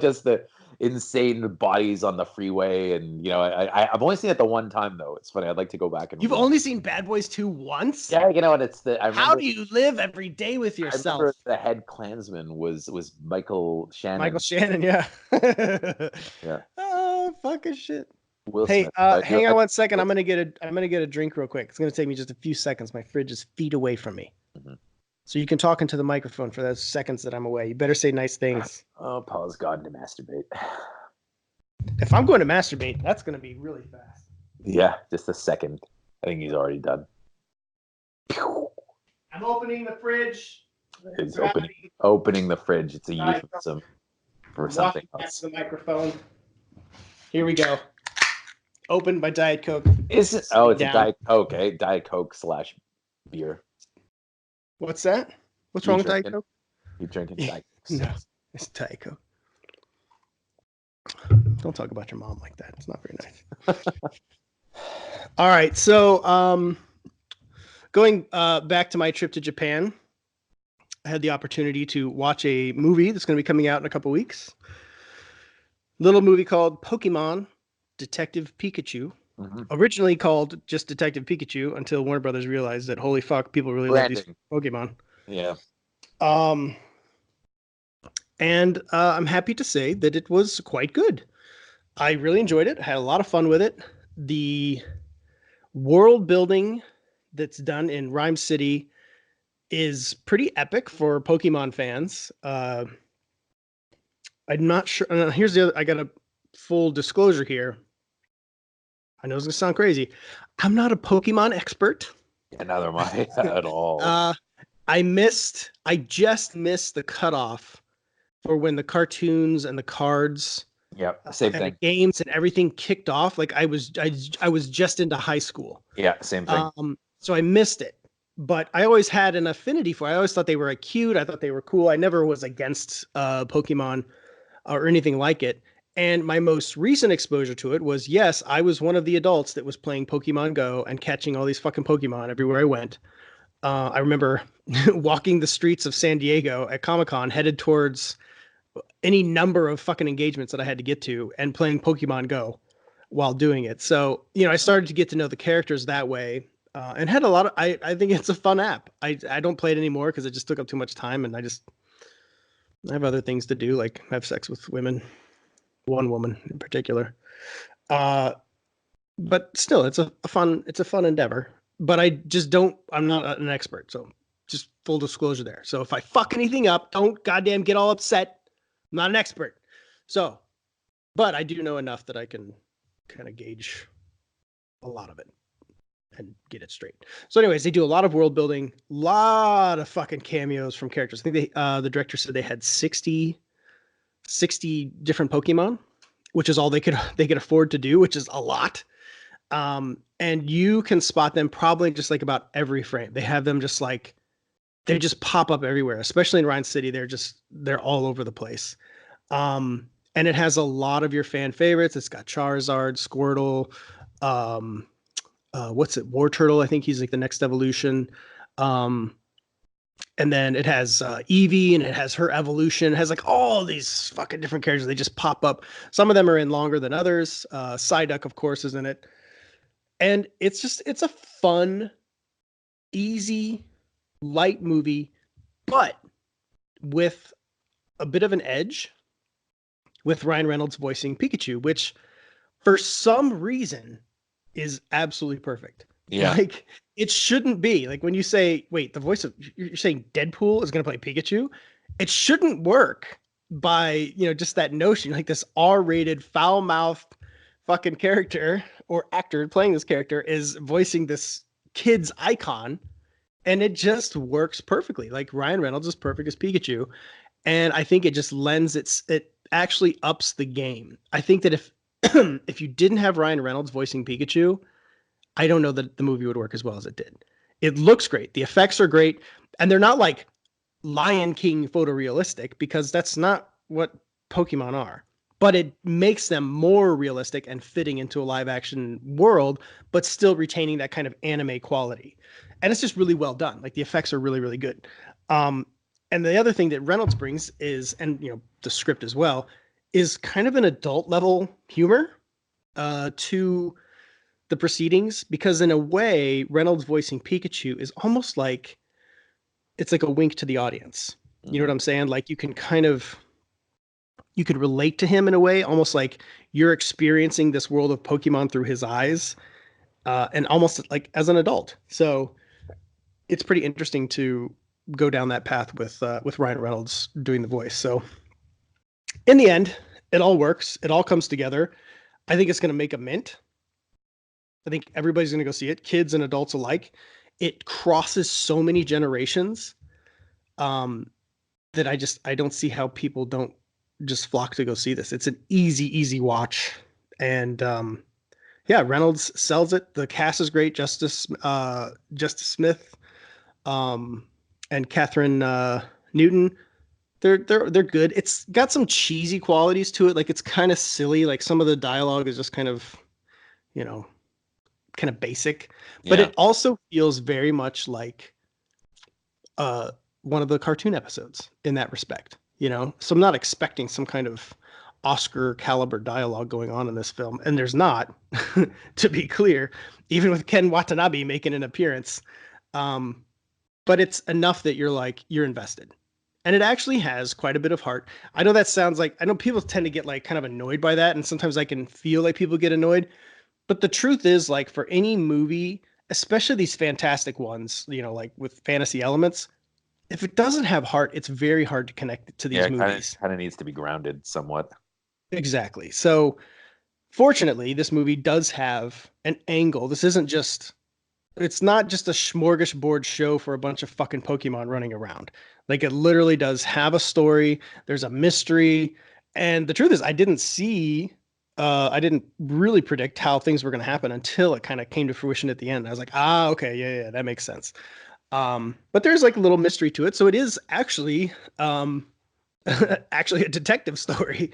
just the insane bodies on the freeway, and I've only seen it the one time though. It's funny. I'd like to go back and. You've only seen Bad Boys 2 once? Yeah, and it's the. How do you live every day with yourself? I remember the head Klansman was Michael Shannon. Michael Shannon, yeah. Yeah. Oh, fucking shit. Will hey, Smith. Hang on one second. I'm gonna get a drink real quick. It's gonna take me just a few seconds. My fridge is feet away from me. Mhm. So you can talk into the microphone for those seconds that I'm away. You better say nice things. Oh, Paul's gone to masturbate. If I'm going to masturbate, that's going to be really fast. Yeah, just a second. I think he's already done. I'm opening the fridge. It's opening the fridge. It's a euphemism for something else. The microphone. Here we go. Opened by Diet Coke. Is it? Oh, it's a Diet Coke, eh? Diet Coke / beer. What's that? What's wrong with Diet Coke? You drinking Diet Coke? No, it's Diet Coke. Don't talk about your mom like that. It's not very nice. All right, so going back to my trip to Japan, I had the opportunity to watch a movie that's going to be coming out in a couple weeks. Little movie called Pokemon Detective Pikachu. Mm-hmm. Originally called just Detective Pikachu until Warner Brothers realized that holy fuck, people really love these Pokemon. Yeah. And I'm happy to say that it was quite good. I really enjoyed it. I had a lot of fun with it. The world building that's done in Rhyme City is pretty epic for Pokemon fans. I'm not sure. Here's the other. I got a full disclosure here. I know it's gonna sound crazy. I'm not a Pokemon expert. Yeah, neither am I at all. I just missed the cutoff for when the cartoons and the cards, same thing, the games and everything kicked off. Like I was just into high school. Yeah, same thing. So I missed it, but I always had an affinity for it. I always thought they were cute. I thought they were cool. I never was against Pokemon or anything like it. And my most recent exposure to it was, yes, I was one of the adults that was playing Pokemon Go and catching all these fucking Pokemon everywhere I went. I remember walking the streets of San Diego at Comic-Con, headed towards any number of fucking engagements that I had to get to and playing Pokemon Go while doing it. So, I started to get to know the characters that way and had a lot of, I think it's a fun app. I don't play it anymore because it just took up too much time and I have other things to do, like have sex with women. One woman in particular. But still, it's a fun endeavor. But I'm not an expert. So just full disclosure there. So if I fuck anything up, don't goddamn get all upset. I'm not an expert. So, but I do know enough that I can kind of gauge a lot of it and get it straight. So anyways, they do a lot of world building, a lot of fucking cameos from characters. I think the director said they had 60 different Pokemon, which is all they could afford to do, which is a lot. And you can spot them probably just like about every frame. They have them just like, they just pop up everywhere, especially in Rhyme City. They're all over the place. And it has a lot of your fan favorites. It's got Charizard, Squirtle, War Turtle. I think he's like the next evolution. And then it has Eevee, and it has her evolution. It has like all these fucking different characters. They just pop up. Some of them are in longer than others. Psyduck, of course, is in it. And it's a fun, easy, light movie, but with a bit of an edge with Ryan Reynolds voicing Pikachu, which for some reason is absolutely perfect. Yeah. Like it shouldn't be. Like when you say, wait, you're saying Deadpool is going to play Pikachu? It shouldn't work by, just that notion, like this R-rated foul-mouthed fucking character or actor playing this character is voicing this kid's icon, and it just works perfectly. Like Ryan Reynolds is perfect as Pikachu, and I think it just it actually ups the game. I think that if if you didn't have Ryan Reynolds voicing Pikachu, I don't know that the movie would work as well as it did. It looks great. The effects are great. And they're not like Lion King photorealistic because that's not what Pokemon are. But it makes them more realistic and fitting into a live action world, but still retaining that kind of anime quality. And it's just really well done. Like the effects are really, really good. And the other thing that Reynolds brings is, and the script as well, is kind of an adult level humor to the proceedings, because in a way Reynolds voicing Pikachu is almost like it's like a wink to the audience. You know what I'm saying? Like you could relate to him in a way, almost like you're experiencing this world of Pokemon through his eyes, and almost like as an adult. So it's pretty interesting to go down that path with Ryan Reynolds doing the voice. So in the end, it all works. It all comes together. I think it's going to make a mint. I think everybody's going to go see it, kids and adults alike. It crosses so many generations um, that I don't see how people don't just flock to go see this. It's an easy watch, and yeah, Reynolds sells it. The cast is great. Justice Smith, um, and Catherine Newton. They're good. It's got some cheesy qualities to it. Like it's kind of silly. Like some of the dialogue is just kind of, you know, kind of basic, but Yeah. it also feels very much like uh one of the cartoon episodes in that respect, you know. So I'm not expecting some kind of Oscar caliber dialogue going on in this film, and there's not, to be clear, even with Ken Watanabe making an appearance. Um, but it's enough that you're invested. And it actually has quite a bit of heart. I know that sounds like, I know people tend to get like kind of annoyed by that, and sometimes I can feel like people get annoyed. But the truth is, like for any movie, especially these fantastic ones, you know, like with fantasy elements, if it doesn't have heart, it's very hard to connect it to Yeah, these it kind movies. of needs to be grounded somewhat. Exactly. So fortunately, this movie does have an angle. This isn't just, it's not just a smorgasbord show for a bunch of fucking Pokemon running around. Like it literally does have a story. There's a mystery. And the truth is, I didn't really predict how things were going to happen until it kind of came to fruition at the end. I was like, ah, okay, yeah, that makes sense. But there's like a little mystery to it. So it is actually, actually a detective story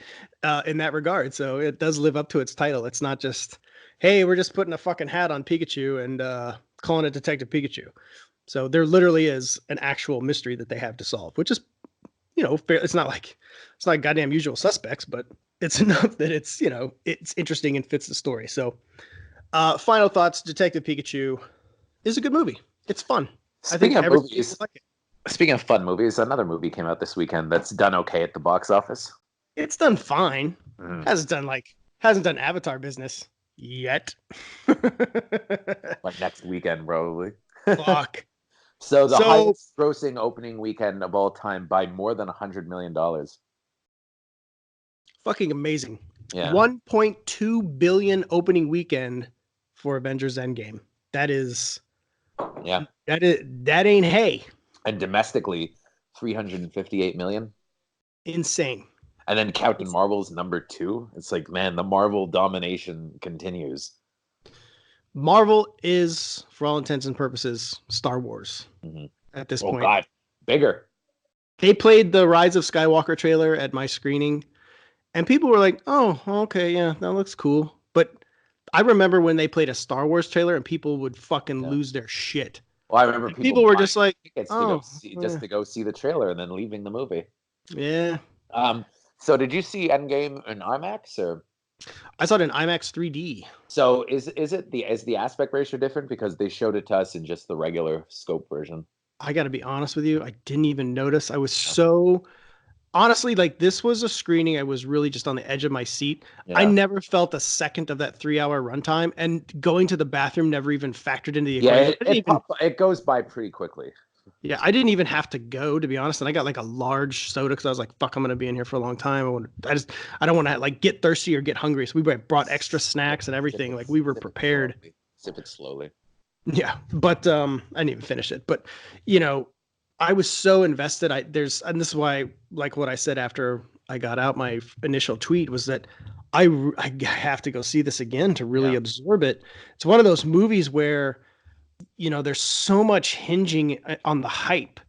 in that regard. So it does live up to its title. It's not just, hey, we're just putting a fucking hat on Pikachu and calling it Detective Pikachu. So there literally is an actual mystery that they have to solve, which is, you know, fair. It's not goddamn Usual Suspects, but it's enough that it's, you know, it's interesting and fits the story. So final thoughts: Detective Pikachu is a good movie. It's fun. I think Speaking of everybody will movies, like it. speaking of fun movies, another movie came out this weekend that's done okay at the box office. It's done fine. Mhm. Hasn't done Avatar business yet. Like next weekend, probably. Fuck. So the So highest grossing opening weekend of all time by more than $100 million. fucking amazing. Yeah, 1.2 billion opening weekend for Avengers Endgame. That is yeah. that ain't hay. And domestically, 358 million. Insane. And then Captain It's, Marvel's number two. It's like, man, the Marvel domination continues. Marvel is, for all intents and purposes, Star Wars Hmm. at this Oh point. God, bigger. They played the Rise of Skywalker trailer at my screening, and people were like, "Oh, okay, yeah, that looks cool." But I remember when they played a Star Wars trailer, and people would fucking Yeah. lose their shit. Well, I remember And people people were buying just like, tickets to go "Oh, see just yeah, to go see the trailer and then leaving the movie. yeah." Um, so did you see Endgame in IMAX or? I saw it in IMAX 3D. So is the aspect ratio different because they showed it to us in just the regular scope version? I got to be honest with you, I didn't even notice. I was Yeah. so honestly like this was a screening. I was really just on the edge of my seat. I Yeah. never felt a second of that 3 hour runtime, and going to the bathroom never even factored into the Yeah, equation. I didn't even it goes by pretty quickly. Yeah, I didn't even have to go, to be honest. And I got like a large soda because I was like, "Fuck, I'm gonna be in here for a long time. I don't want to like get thirsty or get hungry." So we brought extra snacks and everything. Like we were Sip it prepared. slowly. Sip it slowly. Yeah, but I didn't even finish it. But you know, I was so invested. And this is why, like what I said after I got out my initial tweet was that I have to go see this again to really Yeah. absorb it. It's one of those movies where, you know, there's so much hinging on the hype,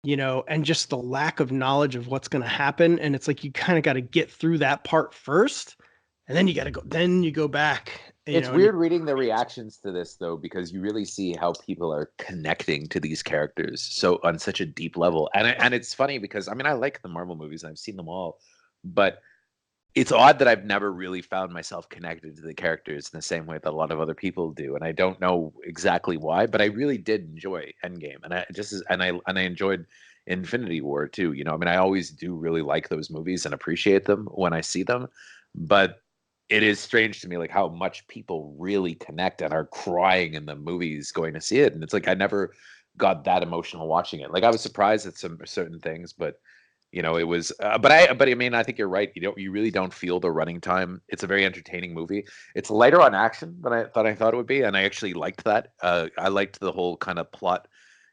you know, and just the lack of knowledge of what's going to happen. And it's like you kind of got to get through that part first, and then you go back. You It's know, and weird reading the reactions to this though, because you really see how people are connecting to these characters so on such a deep level. And it's funny because I mean I like the Marvel movies and I've seen them all, but it's odd that I've never really found myself connected to the characters in the same way that a lot of other people do. And I don't know exactly why, but I really did enjoy Endgame. And I enjoyed Infinity War too. You know, I mean I always do really like those movies and appreciate them when I see them. But it is strange to me like how much people really connect and are crying in the movies going to see it. And it's like I never got that emotional watching it. Like I was surprised at some certain things, but you know, it was. But I mean, I think you're right. You really don't feel the running time. It's a very entertaining movie. It's lighter on action than I thought it would be, and I actually liked that. I liked the whole kind of plot,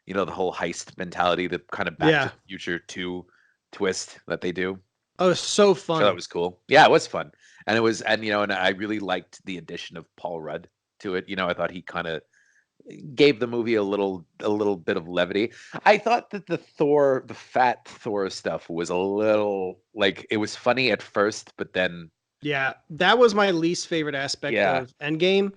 you know, the whole heist mentality, the kind of Back to Yeah. the Future 2 twist that they do. Oh, so So that fun. was cool. Yeah, it was fun, and it was, and you know, and I really liked the addition of Paul Rudd to it. You know, I thought he kind of gave the movie a little bit of levity. I thought that the fat Thor stuff was a little like it was funny at first, but then Yeah, that was my least favorite aspect yeah. of Endgame.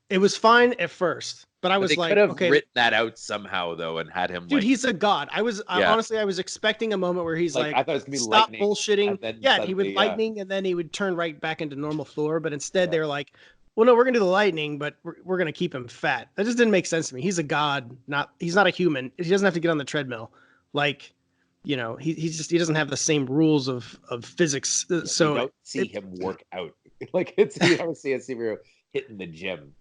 It was fine at first, but I But they was could like, have okay, written that out somehow though and had him dude, like he's a god. yeah, Honestly, I was expecting a moment where he's like I like, thought it was gonna be stop lightning and bullshitting. then Yeah, and he would suddenly lightning, and then he would turn right back into normal Thor. But instead, yeah. they were like, well, no, we're gonna do the lightning, but we're gonna keep him fat. That just didn't make sense to me. He's a god, he's not a human. He doesn't have to get on the treadmill. Like, he doesn't have the same rules of physics. Yeah, you So don't see it, him work out. Like it's you don't see a superhero hitting the gym.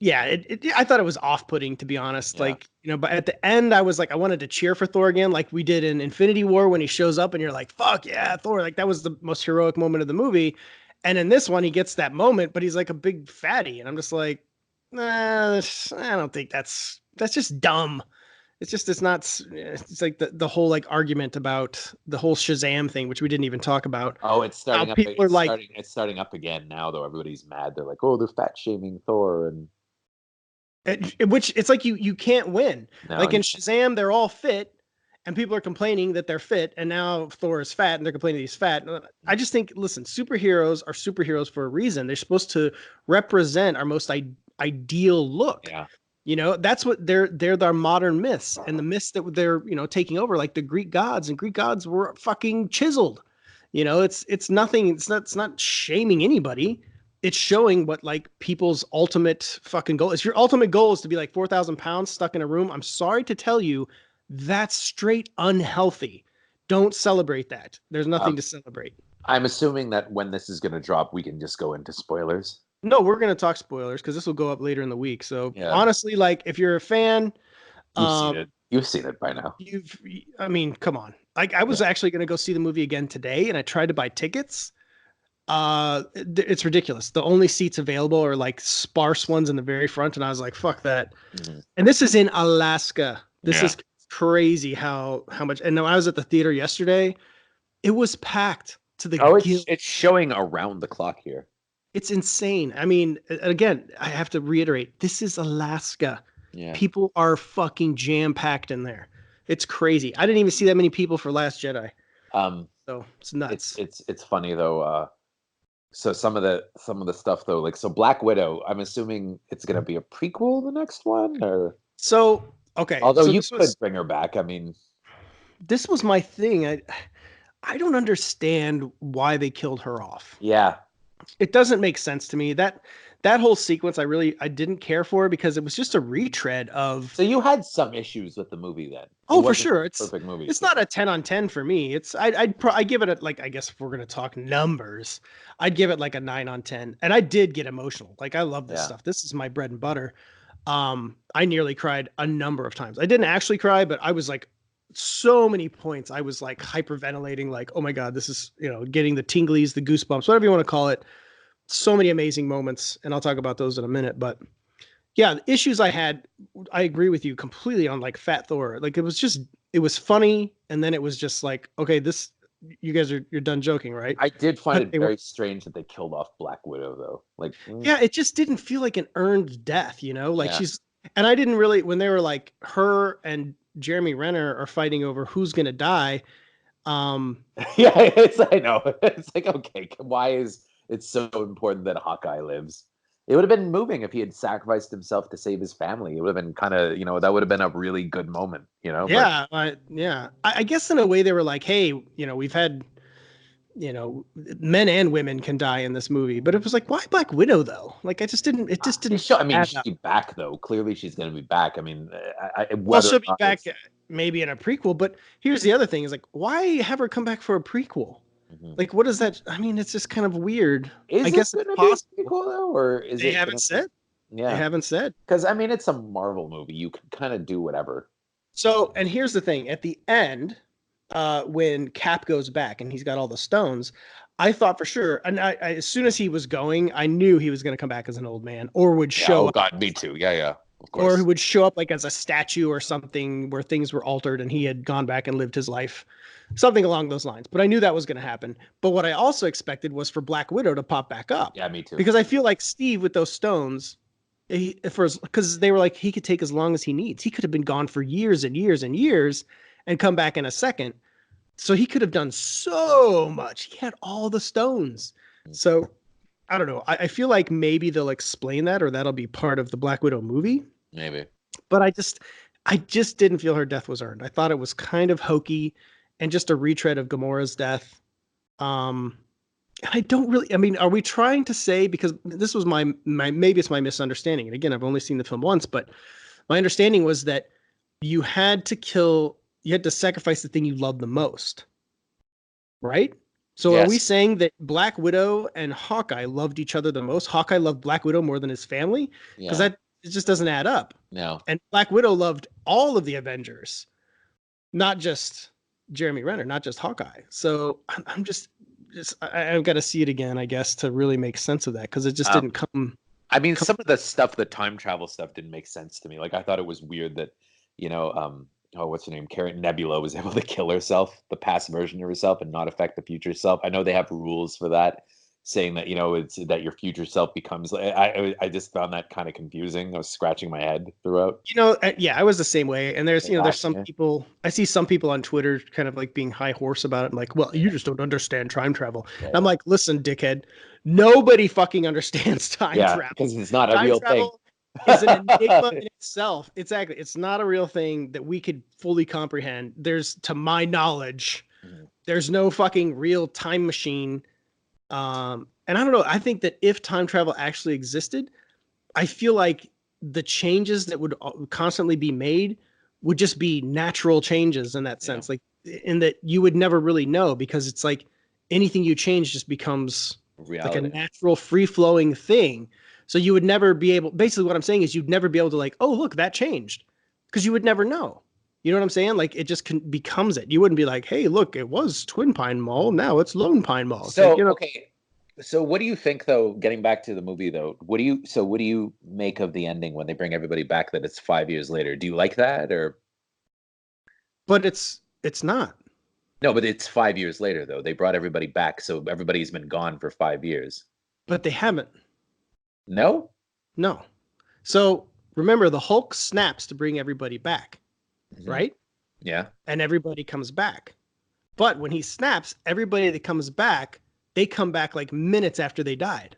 yeah, I thought it was off-putting, to be honest. Yeah. Like, but at the end, I was like, I wanted to cheer for Thor again, like we did in Infinity War when he shows up, and you're like, fuck yeah, Thor! Like that was the most heroic moment of the movie. And in this one, he gets that moment, but he's like a big fatty, and I'm just like, nah, I don't think that's just dumb. It's not. It's like the whole like argument about the whole Shazam thing, which we didn't even talk about. Oh, it's How starting up. people are like, It's starting up again now. Though everybody's mad. They're like, "Oh, they're fat shaming Thor," and which it's like you can't win. no, Like in Shazam, they're all fit, and people are complaining that they're fit, and now Thor is fat, and they're complaining he's fat. I just think, listen, superheroes are superheroes for a reason. They're supposed to represent our most ideal look. yeah. That's what they're our modern myths, and the myths that they're taking over, like the Greek gods, and Greek gods were fucking chiseled. It's nothing. It's not shaming anybody. It's showing what like people's ultimate fucking goal is. Your ultimate goal is to be like 4,000 pounds stuck in a room. I'm sorry to tell you, that's straight unhealthy. Don't celebrate that. There's nothing to celebrate. I'm assuming that when this is going to drop, we can just go into spoilers. No, we're gonna talk spoilers because this will go up later in the week. So Yeah. honestly, like if you're a fan, You've seen it. You've seen it by now. I mean, come on. I was actually gonna go see the movie again today, and I tried to buy tickets. It's ridiculous. The only seats available are like sparse ones in the very front, and I was like, "Fuck that." Mm-hmm. And this is in Alaska. This Yeah. is crazy how much. And I was at the theater yesterday. It was packed to the Oh, gill. it's showing around the clock here. It's insane. I mean, again, I have to reiterate, this is Alaska. Yeah. People are fucking jam-packed in there. It's crazy. I didn't even see that many people for Last Jedi. So it's nuts. It's funny though. So some of the stuff though, like so Black Widow, I'm assuming it's gonna be a prequel, the next one, or So okay. although so you could bring her back. I mean, this was my thing. I don't understand why they killed her off. yeah. It doesn't make sense to me. That whole sequence I didn't care for because it was just a retread of. So you had some issues with the movie then. Oh, for sure. It's a perfect movie. It's not a 10 on 10 for me. I'd give it like, I guess if we're going to talk numbers, I'd give it like a 9 on 10. And I did get emotional. Like I love this stuff. This is my bread and butter. I nearly cried a number of times. I didn't actually cry, but I was like so many points. I was like hyperventilating, like, oh my God, this is, getting the tinglies, the goosebumps, whatever you want to call it. So many amazing moments. And I'll talk about those in a minute, but yeah, the issues I had, I agree with you completely on like Fat Thor. Like it was funny. And then it was just like, okay, you're done joking, right? I did find it very strange that they killed off Black Widow though. Like, yeah, it just didn't feel like an earned death, like and I didn't really, when they were like her and Jeremy Renner are fighting over who's going to die. Yeah, I know. It's like, okay, why is it so important that Hawkeye lives? It would have been moving if he had sacrificed himself to save his family. It would have been kind of, that would have been a really good moment, Yeah. I guess in a way they were like, hey, we've had, men and women can die in this movie, but it was like, why Black Widow though? Like, it just didn't show. I mean, she'll be back though. Clearly she's going to be back. I mean, well, she'll be back maybe in a prequel, but here's the other thing is like, why have her come back for a prequel? Mm-hmm. Like, what is that? I mean, it's just kind of weird. I guess it's possible though, or is they haven't said? Yeah, they haven't said. Because I mean, it's a Marvel movie. You can kind of do whatever. So, and here's the thing: at the end, when Cap goes back and he's got all the stones, I thought for sure, and as soon as he was going, I knew he was going to come back as an old man, or would Yeah. show Oh up, God, me too. Yeah, yeah. Of or he course. would show up like as a statue or something where things were altered and he had gone back and lived his life, something along those lines. But I knew that was going to happen. But what I also expected was for Black Widow to pop back up, Yeah, me too. because I feel like Steve with those stones, because they were like he could take as long as he needs. He could have been gone for years and years and years, and come back in a second. So he could have done so much. He had all the stones. So I don't know. I feel like maybe they'll explain that, or that'll be part of the Black Widow movie. Maybe. But I just didn't feel her death was earned. I thought it was kind of hokey and just a retread of Gamora's death. And I don't really. I mean, are we trying to say, because this was my maybe it's my misunderstanding. And again, I've only seen the film once, but my understanding was that you had to kill, you had to sacrifice the thing you loved the most, right? So are we Yes. saying that Black Widow and Hawkeye loved each other the most? Hawkeye loved Black Widow more than his family? Because Yeah. that, it just doesn't add up. No. And Black Widow loved all of the Avengers, not just Jeremy Renner, not just Hawkeye. So I'm just I've got to see it again, I guess, to really make sense of that, because it just Um, didn't come. I mean, some of the stuff, the time travel stuff, didn't make sense to me. Like, I thought it was weird that, oh, what's her name? Karen Nebula was able to kill herself, the past version of herself, and not affect the future self. I know they have rules for that, saying that it's that your future self becomes. I just found that kind of confusing. I was scratching my head throughout. Yeah, I was the same way. And there's some Yeah. people, I see some people on Twitter kind of like being high horse about it. And like, well, you just don't understand time travel. And I'm Yeah. like, listen, dickhead, nobody fucking understands time Yeah, travel. because it's not a Time real thing. travel is an enigma in itself. Exactly. It's not a real thing that we could fully comprehend. To my knowledge, Mhm. there's no fucking real time machine. And I don't know. I think that if time travel actually existed, I feel like the changes that would constantly be made would just be natural changes in that Yeah. sense. Like, in that you would never really know, because it's like anything you change just becomes like a Reality. natural free flowing thing. So you would never be able, basically what I'm saying is you'd never be able to like, oh, look, that changed, because you would never know. You know what I'm saying? Like, it just becomes it. You wouldn't be like, hey, look, it was Twin Pine Mall. Now it's Lone Pine Mall. It's like, So, okay. So what do you think though, getting back to the movie though, what do you make of the ending when they bring everybody back that it's 5 years later? Do you like that or but it's not. no, but it's 5 years later though. They brought everybody back, so everybody's been gone for 5 years. But they haven't. No? No. So remember, the Hulk snaps to bring everybody back, Mhm. right? Yeah. And everybody comes back. But when he snaps, everybody that comes back, they come back like minutes after they died.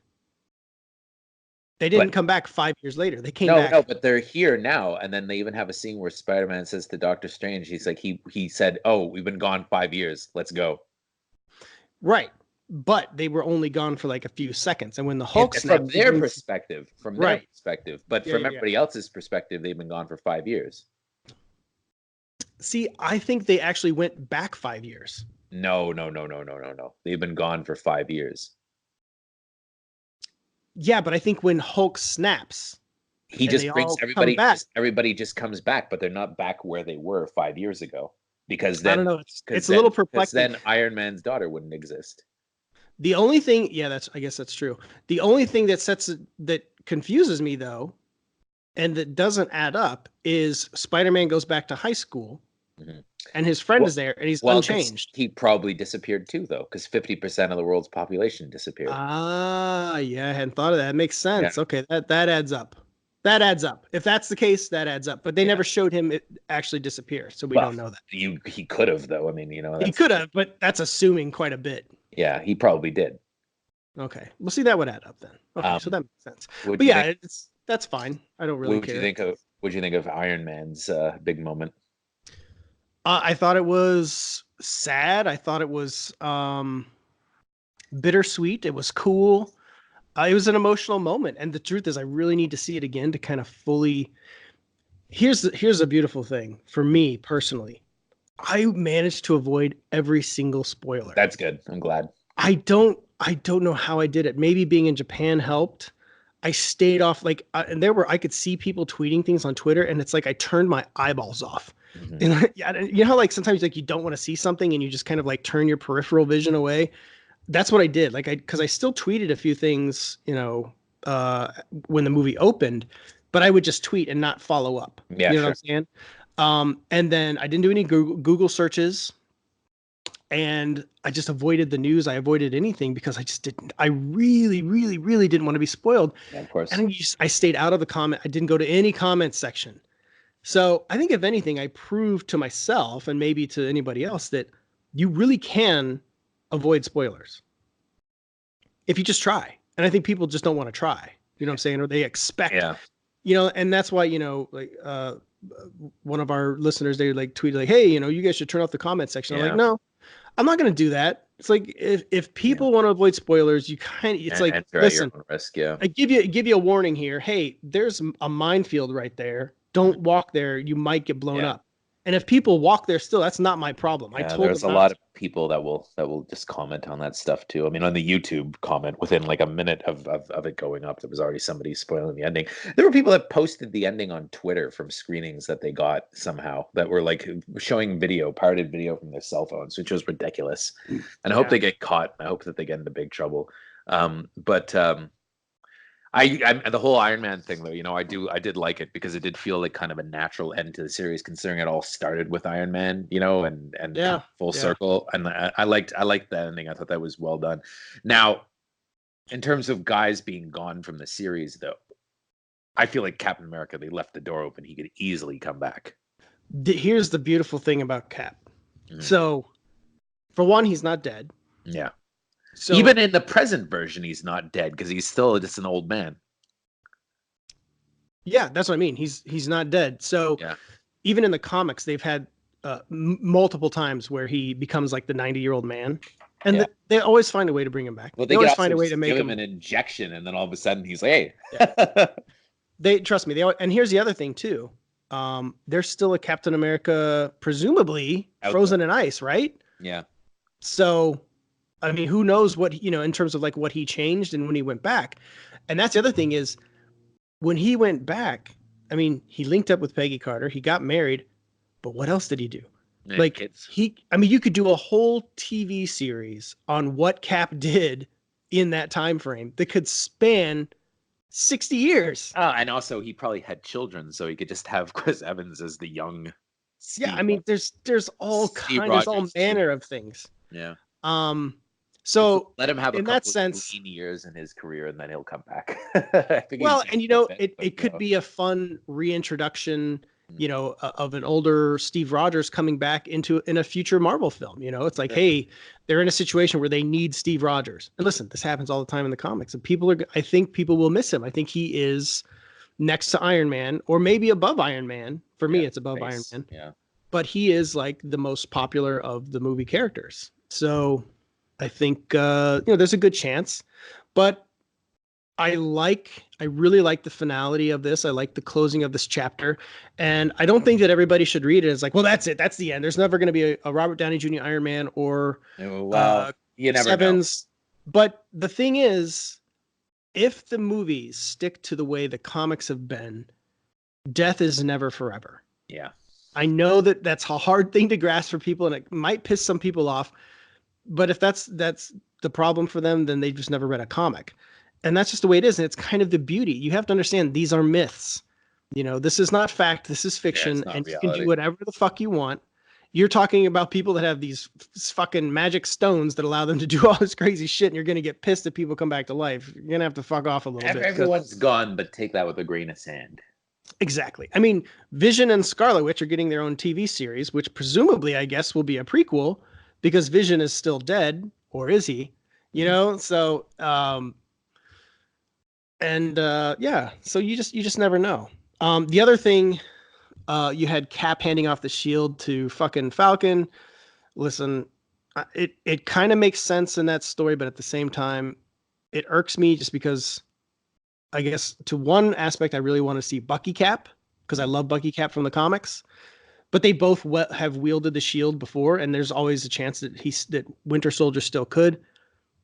They didn't But come back 5 years later. They came no, no, back. but they're here now, and then they even have a scene where Spider-Man says to Doctor Strange, he's like he said, "Oh, we've been gone 5 years. Let's go." Right. But they were only gone for like a few seconds. And when the Hulk From snaps, their perspective, right. but Yeah, from yeah, yeah. everybody else's perspective, they've been gone for 5 years. See, I think they actually went back 5 years. No, no, no, no, no, no, no. They've been gone for 5 years. Yeah, but I think when Hulk snaps He and they just brings all come back, everybody just comes back, but they're not back where they were 5 years ago. Because I don't then know. It's a little perplexing. Iron Man's daughter wouldn't exist. The only thing, yeah, I guess that's true. The only thing that confuses me though, and that doesn't add up, is Spider-Man goes back to high school, Mhm. and his friend Well, is there, and he's 'cause unchanged. he probably disappeared too, though, because 50% of the world's population disappeared. Ah, yeah, I hadn't thought of that. It makes Yeah, sense. Okay, that adds up. That adds up. If that's the case, that adds up. But they yeah. never showed him it actually disappear, so we Well, don't know that. he could have, though. I mean, He that's could have, but that's assuming quite a bit. yeah, he probably did. Okay, we'll see, that would add up then. Okay, so that makes sense. What But do you yeah, think? that's fine. I don't What really would you care. think of? What do you think of Iron Man's big moment? I thought it was sad. I thought it was bittersweet. It was cool. It was an emotional moment, and the truth is, I really need to see it again to kind of fully. Here's a beautiful thing for me personally. I managed to avoid every single spoiler. That's good. I'm glad. I don't know how I did it. Maybe being in Japan helped. I stayed off, like, and I could see people tweeting things on Twitter, and it's like I turned my eyeballs off Mhm. And yeah, you know how like sometimes like you don't want to see something and you just kind of like turn your peripheral vision away. That's what I did. Like because I still tweeted a few things, uh, when the movie opened, but I would just tweet and not follow up. Yeah, You know what I'm sure. saying? And then I didn't do any Google searches, and I just avoided the news. I avoided anything because I just didn't. I really, really, really didn't want to be spoiled. Yeah, of course. And I stayed out of the comment. I didn't go to any comment section. So I think if anything, I proved to myself and maybe to anybody else that you really can avoid spoilers if you just try. And I think people just don't want to try. You know what I'm saying? Or they expect, Yeah. and that's why, like one of our listeners, they like tweeted like, hey, you guys should turn off the comment section. I'm like, Yeah. no, I'm not going to do that. It's like if people want to avoid spoilers, you it's like, Enter at your listen, own risk. Yeah. I give you a warning here. Hey, there's a minefield right there. Don't walk there. You might get blown Yeah. up. And if people walk there still, that's not my problem. I Yeah, told there's them a not lot to. of people that will just comment on that stuff too. I mean, on the YouTube comment within like a minute of it going up, there was already somebody spoiling the ending. There were people that posted the ending on Twitter from screenings that they got somehow that were like showing pirated video from their cell phones, which was ridiculous. And I hope Yeah. they get caught. I hope that they get into big trouble. But I the whole Iron Man thing though, I did like it because it did feel like kind of a natural end to the series, considering it all started with Iron Man, and Yeah. full Yeah. circle. And I liked the ending. I thought that was well done. Now, in terms of guys being gone from the series, though, I feel like Captain America, they left the door open. He could easily come back. Here's the beautiful thing about Cap. Mhm. So, for one, he's not dead. Yeah. So Even in the present version, he's not dead because he's still just an old man. yeah, that's what I mean. He's not dead. So Yeah. even in the comics, they've had multiple times where he becomes like the 90-year-old man, and Yeah. they always find a way to bring him back. Well, They they could always also find a way to just make give him him. an injection, and then all of a sudden he's like, hey. They trust me. And here's the other thing too. There's still a Captain America, presumably Out frozen in ice, right? Yeah. So, I mean, who knows what in terms of like what he changed and when he went back. And that's the other thing is when he went back. I mean, he linked up with Peggy Carter. He got married, but what else did he do? Man, Like kids. I mean, you could do a whole TV series on what Cap did in that time frame that could span 60 years. And also he probably had children, so he could just have Chris Evans as the young Yeah, Steve. I mean, there's all there's all Rogers, manner of things. Yeah. So let him have a in that couple sense, lean years in his career, and then he'll come back. I think well, he's and it could be a fun reintroduction, of an older Steve Rogers coming back in a future Marvel film. It's like, hey, they're in a situation where they need Steve Rogers. And listen, this happens all the time in the comics, and I think people will miss him. I think he is next to Iron Man, or maybe above Iron Man. For me, it's above Iron Man. Yeah. But he is like the most popular of the movie characters. So I think there's a good chance. But I really like the finality of this. I like the closing of this chapter. And I don't think that everybody should read it as like, well, that's it. That's the end. There's never going to be a Robert Downey Jr. Iron Man or You never Evans. But the thing is, if the movies stick to the way the comics have been, death is never forever. Yeah. I know that that's a hard thing to grasp for people, and it might piss some people off. But if that's the problem for them, then they've just never read a comic. And that's just the way it is. And it's kind of the beauty. You have to understand these are myths. This is not fact. This is fiction. And you can do whatever the fuck you want. You're talking about people that have these fucking magic stones that allow them to do all this crazy shit. And you're going to get pissed if people come back to life. You're going to have to fuck off a little bit. Everyone's gone, but take that with a grain of sand. Exactly. I mean, Vision and Scarlet Witch are getting their own TV series, which presumably, I guess, will be a prequel because Vision is still dead, or is he? So so you just never know. The other thing, you had Cap handing off the shield to fucking Falcon. Listen, it kind of makes sense in that story, but at the same time, it irks me just because I guess to one aspect, I really want to see Bucky Cap because I love Bucky Cap from the comics, but they both have wielded the shield before. And there's always a chance that Winter Soldier still could.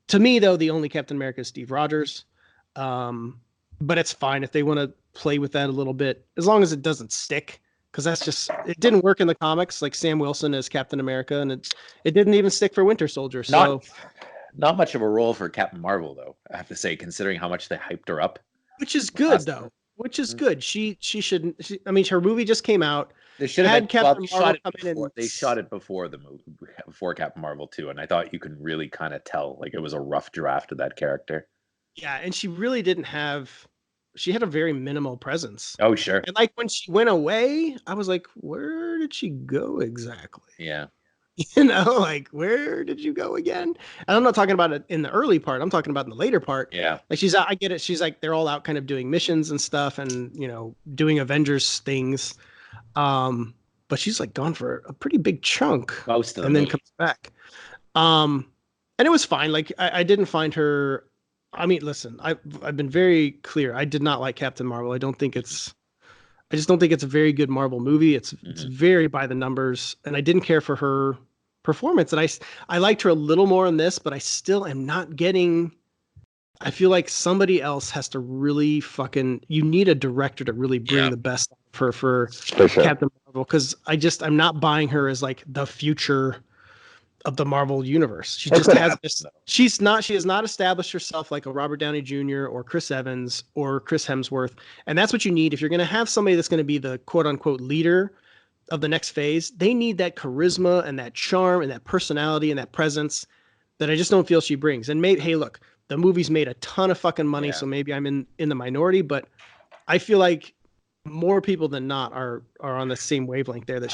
To me though, the only Captain America is Steve Rogers. But it's fine if they want to play with that a little bit, as long as it doesn't stick. because that's just it didn't work in the comics. Like Sam Wilson as Captain America, and it didn't even stick for Winter Soldier. So not much of a role for Captain Marvel, though. I have to say, considering how much they hyped her up. which is good though. Which is good. She shouldn't. I mean, her movie just came out. They should have had Captain Marvel come in before, and they shot it before the movie, before Captain Marvel too, and I thought you could really kind of tell like it was a rough draft of that character. Yeah, and she really didn't have. She had a very minimal presence. Oh sure. And like when she went away, I was like, where did she go exactly? Yeah. You know, like where did you go again? And I'm not talking about it in the early part. I'm talking about in the later part. Yeah. Like she's out. I get it. She's like they're all out kind of doing missions and stuff, and doing Avengers things. But she's like gone for a pretty big chunk. Most of them. And then comes back. And it was fine. Like I didn't find her. I mean, listen, I've been very clear. I did not like Captain Marvel. I just don't think it's a very good Marvel movie. It's very by the numbers, and I didn't care for her performance. And I liked her a little more in this, but I still am not getting. I feel like somebody else has to really you need a director to really bring the best out of her for sure. Captain Marvel, because I'm not buying her as like the future of the Marvel universe. She just she has not established herself like a Robert Downey Jr. or Chris Evans or Chris Hemsworth. And that's what you need. If you're going to have somebody that's going to be the quote unquote leader of the next phase, they need that charisma and that charm and that personality and that presence that I just don't feel she brings. And maybe, hey, look, the movie's made a ton of fucking money. So maybe I'm in the minority, but I feel like more people than not are on the same wavelength there, that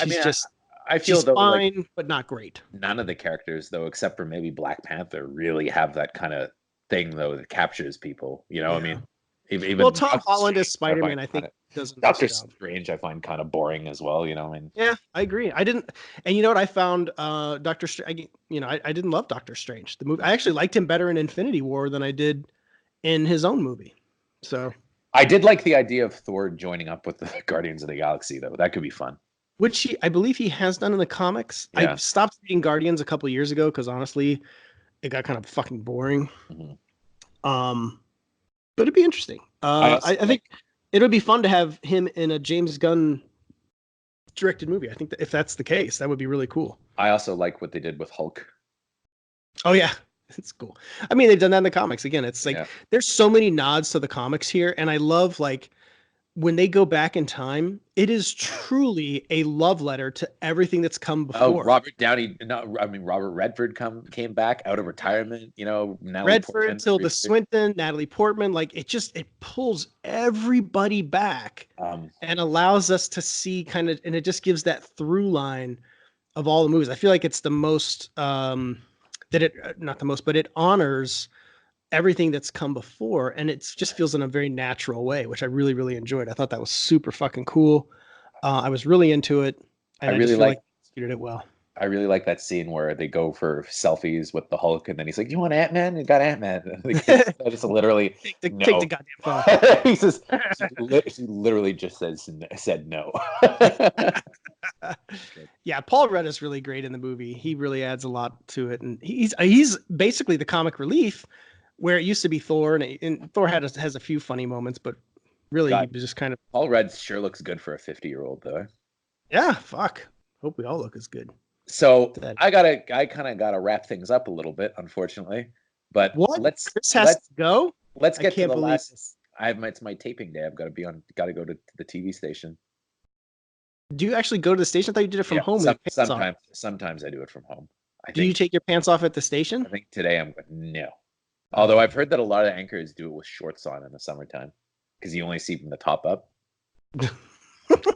I feel she's fine, like, but not great. None of the characters, though, except for maybe Black Panther, really have that kind of thing, though, that captures people. You know, I mean, even Tom Holland as Spider-Man, I think does a Doctor Strange. I find kind of boring as well. You know, I mean, yeah, I agree. I didn't, and you know what? I found Doctor Strange. I didn't love Doctor Strange. The movie, I actually liked him better in Infinity War than I did in his own movie. So I did like the idea of Thor joining up with the Guardians of the Galaxy, though. That could be fun. Which I believe he has done in the comics. Yeah. I stopped reading Guardians a couple of years ago because honestly, it got kind of fucking boring. But it'd be interesting. I think it would be fun to have him in a James Gunn directed movie. I think that if that's the case, that would be really cool. I also like what they did with Hulk. Oh yeah, it's cool. I mean, they've done that in the comics. Again, it's like there's so many nods to the comics here, and I love like when they go back in time, it is truly a love letter to everything that's come before. Robert Redford came back out of retirement, Natalie Redford, Tilda Swinton, Natalie Portman, like it pulls everybody back and allows us to see and it just gives that through line of all the movies. I feel like it's the most, not the most, but it honors everything that's come before, and it just feels in a very natural way, which I really, really enjoyed. I thought that was super fucking cool. I was really into it, and I really like executed it well. I really like that scene where they go for selfies with the Hulk, and then he's like, "You want Ant-Man? You got Ant-Man." I just literally take the goddamn phone. He says, she literally just said no. Yeah, Paul Rudd is really great in the movie. He really adds a lot to it, and he's basically the comic relief. Where it used to be Thor, and Thor has a few funny moments, but really he was just kind of. Paul Rudd sure looks good for a 50-year-old, though. Yeah, fuck. Hope we all look as good. So I kind of gotta wrap things up a little bit, unfortunately. But Chris has to go. Let's get to the last. This. It's my taping day. I've got to Got to go to the TV station. Do you actually go to the station? I thought you did it from home. Sometimes I do it from home. Do you take your pants off at the station? I think today no. Although I've heard that a lot of anchors do it with shorts on in the summertime because you only see from the top up.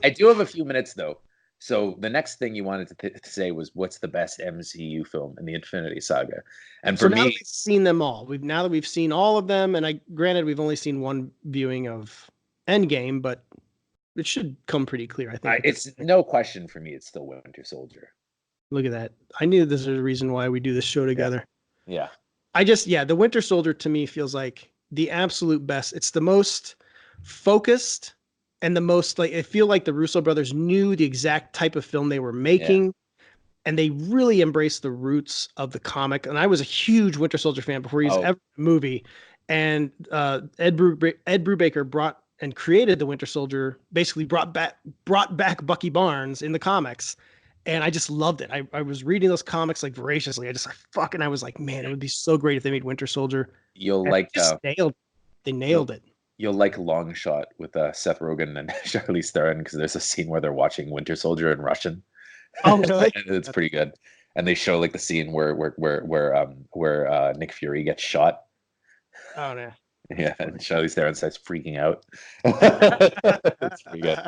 I do have a few minutes, though. So the next thing you wanted to say was, what's the best MCU film in the Infinity Saga? And for me, now that we've seen them all. Now that we've seen all of them, and granted we've only seen one viewing of Endgame, but it should come pretty clear. I think it's no question for me. It's still Winter Soldier. Look at that. I knew this was a reason why we do this show together. Yeah. The Winter Soldier to me feels like the absolute best. It's the most focused and the most I feel like the Russo brothers knew the exact type of film they were making, and they really embraced the roots of the comic. And I was a huge Winter Soldier fan before he was ever in a movie. And Ed Brubaker brought and created the Winter Soldier, basically brought back Bucky Barnes in the comics. And I just loved it. I was reading those comics like voraciously. I was like, man, it would be so great if they made Winter Soldier. You'll And like they nailed it. you'll like Long Shot with Seth Rogen and Charlize Theron, because there's a scene where they're watching Winter Soldier in Russian. Oh, really? And it's pretty good. And they show like the scene where Nick Fury gets shot. Oh, yeah. Yeah, and Charlize Theron starts freaking out. It's pretty good.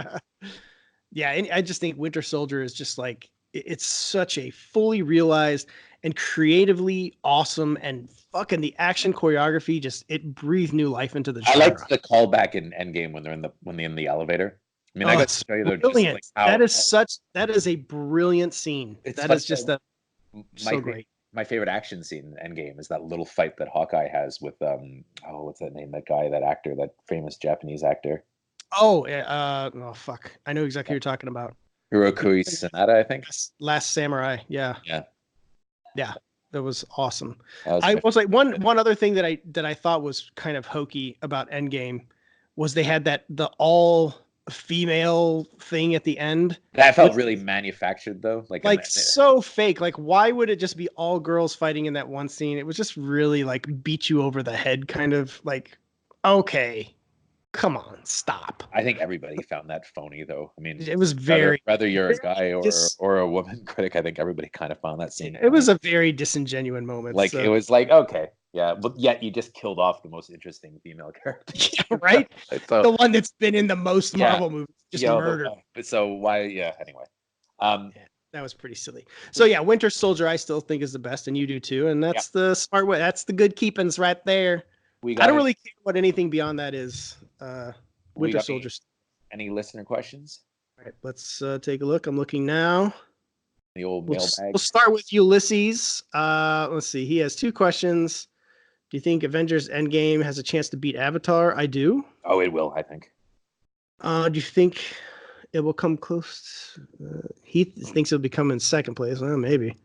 Yeah, and I just think Winter Soldier is just like it's such a fully realized and creatively awesome, and fucking the action choreography just it breathed new life into the I genre. liked the callback in Endgame when they're in the elevator. I mean, I got to show you Brilliant. just like That is a brilliant scene. That is just so great. My favorite action scene in Endgame is that little fight that Hawkeye has with what's that name? That guy, that actor, that famous Japanese actor. Oh, fuck. I know exactly what you're talking about. Hiroki Sanada, I think. Last Samurai. Yeah. Yeah. That was awesome. That I was like one other thing that I thought was kind of hokey about Endgame was they had the all female thing at the end. That felt really manufactured though. Like so fake. Like, why would it just be all girls fighting in that one scene? It was just really like beat you over the head, kind of like, okay, come on, stop. I think everybody found that phony though. I mean, it was very whether you're a guy or a woman critic, I think everybody kind of found that scene. It was a very disingenuous moment. Like, it was like, okay, yeah, but yet you just killed off the most interesting female character. Yeah, right? So, the one that's been in the most Marvel movies, just murdered. But so why? Yeah. Anyway, that was pretty silly. So yeah, Winter Soldier, I still think is the best, and you do too. And that's the smart way. That's the good keepings right there. I don't really care what anything beyond that is. Winter Soldier. Any listener questions? All right, let's take a look. I'm looking now. The old mailbag. We'll start with Ulysses. Let's see. He has 2 questions. Do you think Avengers Endgame has a chance to beat Avatar? I do. Oh, it will, I think. Do you think it will come close? Heath thinks it'll be coming in second place. Well, maybe.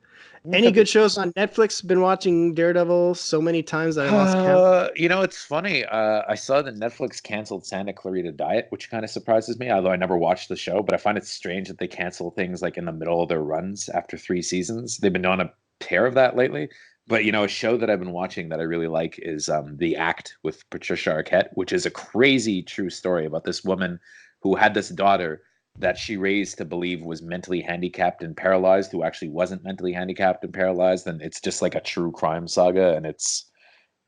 Any good shows on Netflix? Been watching Daredevil so many times that I lost count. You know, it's funny. I saw that Netflix canceled Santa Clarita Diet, which kind of surprises me, although I never watched the show. But I find it strange that they cancel things like in the middle of their runs after 3 seasons. They've been on a tear of that lately. But, you know, a show that I've been watching that I really like is The Act with Patricia Arquette, which is a crazy true story about this woman who had this daughter that she raised to believe was mentally handicapped and paralyzed, who actually wasn't mentally handicapped and paralyzed. And it's just like a true crime saga, and it's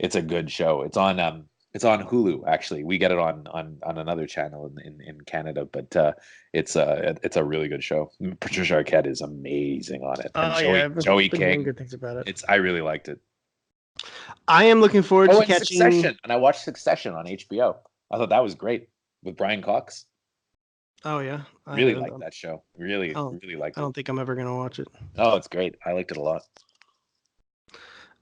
a good show. It's on Hulu, actually. We get it on another channel in Canada, but it's a really good show. Patricia Arquette is amazing on it. And Joey King. Good things about it. I really liked it. I am looking forward to catching Succession, and I watched Succession on HBO. I thought that was great with Brian Cox. Oh yeah, really liked that show. Really liked it. I don't think I'm ever gonna watch it. Oh, it's great. I liked it a lot.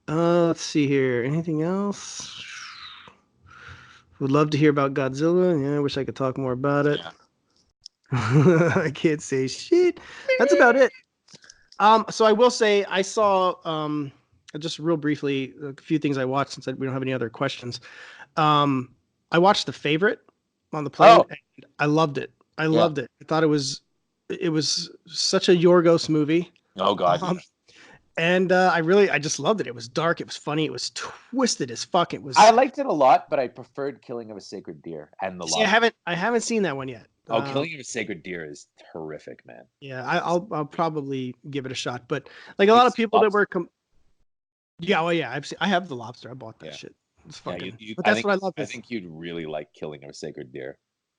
Let's see here. Anything else? Would love to hear about Godzilla. Yeah, I wish I could talk more about it. Yeah. I can't say shit. That's about it. So I will say I saw just real briefly a few things I watched since we don't have any other questions. I watched The Favorite on the plane. And I loved it. I loved it. I thought it was such a Yorgos movie. Oh God. And I just loved it. It was dark. It was funny. It was twisted as fuck. I liked it a lot, but I preferred Killing of a Sacred Deer and the. See, I haven't seen that one yet. Oh, Killing of a Sacred Deer is horrific, man. Yeah, I'll probably give it a shot. But like a lot of people that were, I have the Lobster. I bought that shit. It's fucking. But that's what I love. I think you'd really like Killing of a Sacred Deer.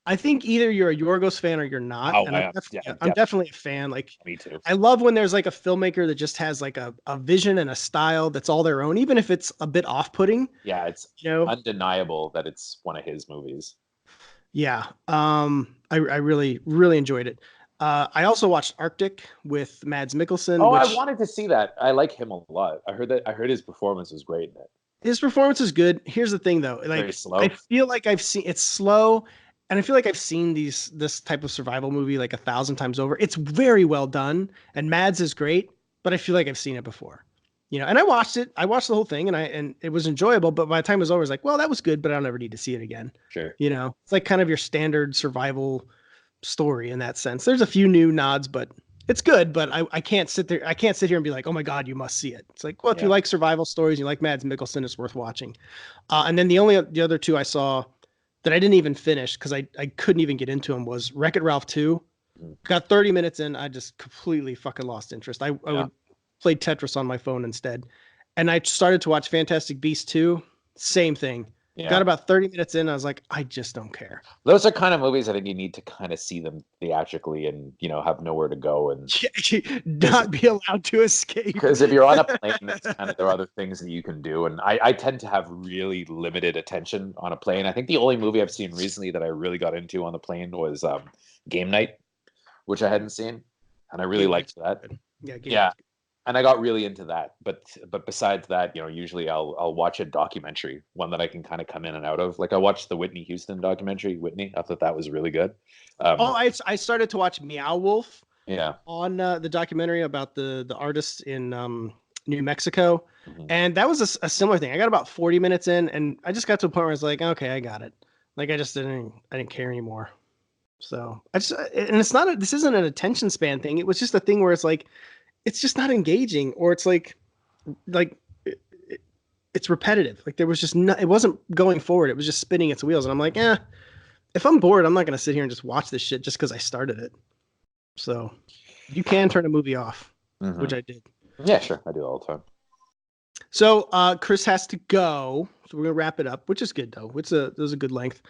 I think either you're a Yorgos fan or you're not. Oh, and I'm definitely a fan. Like, me too. I love when there's like a filmmaker that just has like a vision and a style that's all their own, even if it's a bit off-putting. Yeah, it's undeniable that it's one of his movies. Yeah. I really, really enjoyed it. I also watched Arctic with Mads Mikkelsen. Oh, I wanted to see that. I like him a lot. I heard his performance was great in it. His performance is good. Here's the thing though. Like, very slow. I feel like it's slow. And I feel like I've seen this type of survival movie like 1,000 times over. It's very well done, and Mads is great, but I feel like I've seen it before. And I watched it. I watched the whole thing, and it was enjoyable. But by the time it was over, I was like, well, that was good, but I'll never need to see it again. Sure. It's like kind of your standard survival story in that sense. There's a few new nods, but it's good. But I can't sit there. I can't sit here and be like, oh my god, you must see it. It's like, well, if you like survival stories, you like Mads Mikkelsen, it's worth watching. And then the other two I saw that I didn't even finish because I couldn't even get into them was Wreck-It Ralph 2. Got 30 minutes in, I just completely fucking lost interest. I would play Tetris on my phone instead. And I started to watch Fantastic Beasts 2. Same thing. Yeah. Got about 30 minutes in, I was like, I just don't care. Those are kind of movies I think you need to kind of see them theatrically and, have nowhere to go and not be allowed to escape. Because if you're on a plane, there are other things that you can do. And I tend to have really limited attention on a plane. I think the only movie I've seen recently that I really got into on the plane was Game Night, which I hadn't seen. And I really liked that. Yeah. And I got really into that, but besides that, usually I'll watch a documentary, one that I can kind of come in and out of. Like I watched the Whitney Houston documentary, Whitney. I thought that was really good. I started to watch Meow Wolf. Yeah. On the documentary about the artist in New Mexico, and that was a similar thing. I got about 40 minutes in, and I just got to a point where I was like, okay, I got it. Like I didn't care anymore. So this isn't an attention span thing. It was just a thing where it's like. It's just not engaging, or it's like it's repetitive. Like there was just it wasn't going forward. It was just spinning its wheels. And I'm like, if I'm bored, I'm not going to sit here and just watch this shit just because I started it. So you can turn a movie off, which I did. Yeah, sure. I do all the time. So Chris has to go. So we're going to wrap it up, which is good though. There's a good length.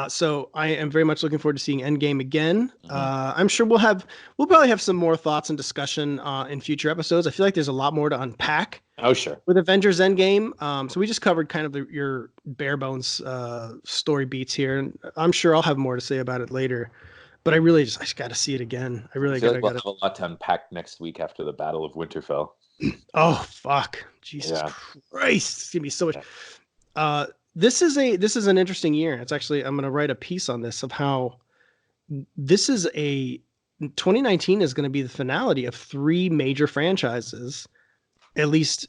So I am very much looking forward to seeing Endgame again. I'm sure we'll probably have some more thoughts and discussion in future episodes. I feel like there's a lot more to unpack. Oh, sure. With Avengers Endgame. So we just covered kind of your bare bones story beats here. And I'm sure I'll have more to say about it later. But I just got to see it again. I really got to. We'll have a lot to unpack next week after the Battle of Winterfell. Oh, fuck. Jesus Christ. It's going to be so much. This is an interesting year. It's actually, I'm going to write a piece on this of how 2019 is going to be the finality of 3 major franchises, at least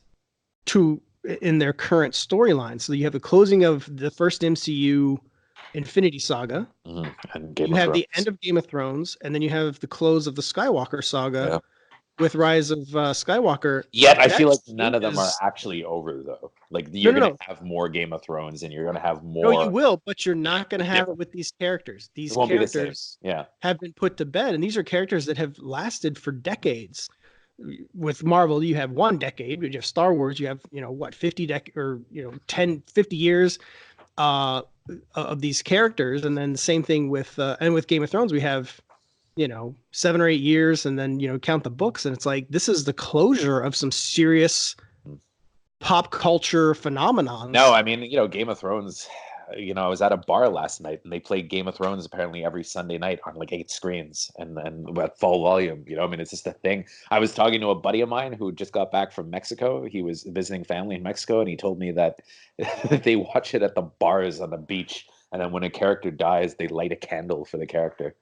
2 in their current storyline. So you have the closing of the first MCU Infinity Saga, and you have the end of Game of Thrones, and then you have the close of the Skywalker Saga with Rise of Skywalker. Yet I feel like none of them are actually over though. Like you're going to have more Game of Thrones, and you're going to have more. No, you will, but you're not going to have it with these characters. These characters have been put to bed, and these are characters that have lasted for decades. With Marvel, you have 1 decade. You have Star Wars, you have 50 years of these characters, and then the same thing with Game of Thrones, we have 7 or 8 years, and then count the books, and it's like this is the closure of some serious pop culture phenomenon. No, I mean, Game of Thrones, I was at a bar last night and they played Game of Thrones apparently every Sunday night on like 8 screens and at full volume. I mean, it's just a thing. I was talking to a buddy of mine who just got back from Mexico. He was visiting family in Mexico, and he told me that they watch it at the bars on the beach, and then when a character dies, they light a candle for the character.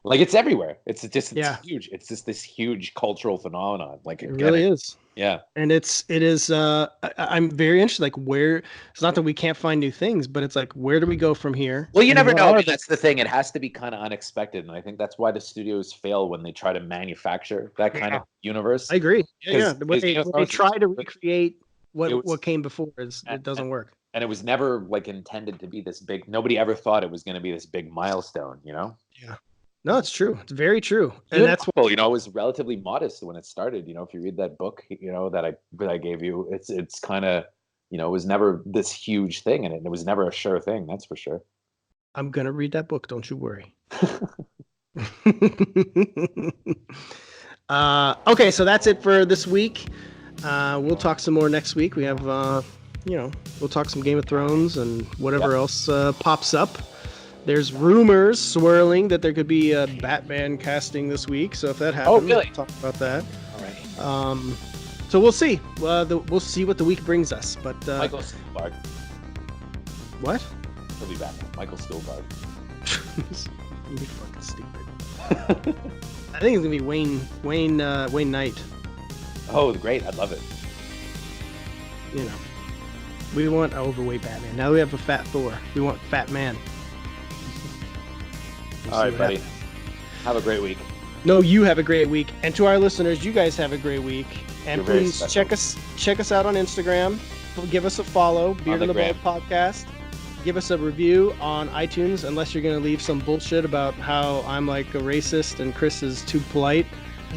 Like it's everywhere. It's huge. It's just this huge cultural phenomenon. Like it really is. Yeah. And it is. I'm very interested. Like where it's not that we can't find new things, but it's like where do we go from here? Well, you never know. That's the thing. It has to be kind of unexpected, and I think that's why the studios fail when they try to manufacture that kind of universe. I agree. Yeah. When they try to recreate what came before, it doesn't work. And it was never like intended to be this big. Nobody ever thought it was going to be this big milestone. Yeah. No, it's true. It's very true. And that's what it was relatively modest when it started. If you read that book, that I gave you, it's kind of, it was never this huge thing, and it was never a sure thing. That's for sure. I'm gonna read that book. Don't you worry. Okay, so that's it for this week. We'll talk some more next week. We have, we'll talk some Game of Thrones and whatever else pops up. There's rumors swirling that there could be a Batman casting this week. So if that happens, we'll talk about that. All right. So we'll see. We'll see what the week brings us. But Michael Stuhlbarg. What? He'll be Batman. Michael Stuhlbarg. You're fucking stupid. I think it's gonna be Wayne Knight. Oh, great! I love it. You know, we want an overweight Batman. Now we have a fat Thor. We want fat man. All right, buddy. Have a great week. No, you have a great week, and to our listeners, you guys have a great week. And You're very please special. check us out on Instagram. Give us a follow, Beard on the Bold Podcast. Give us a review on iTunes, unless you're going to leave some bullshit about how I'm like a racist and Chris is too polite.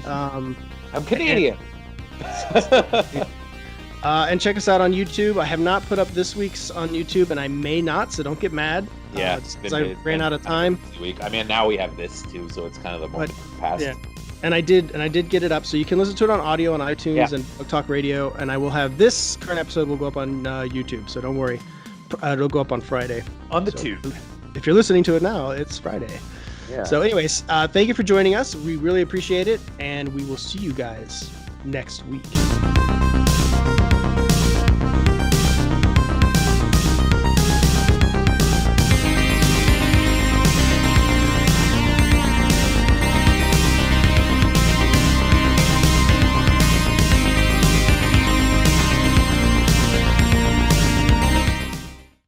I'm Canadian. And check us out on YouTube. I have not put up this week's on YouTube, and I may not, so don't get mad. Yeah, I ran out of time. Week. I mean, now we have this too, so it's kind of the moment past. Yeah. And I did get it up, so you can listen to it on audio on iTunes and Talk Radio. And I will have this current episode will go up on YouTube, so don't worry. It'll go up on Friday. On the tube. If you're listening to it now, it's Friday. Yeah. So, anyways, thank you for joining us. We really appreciate it, and we will see you guys next week.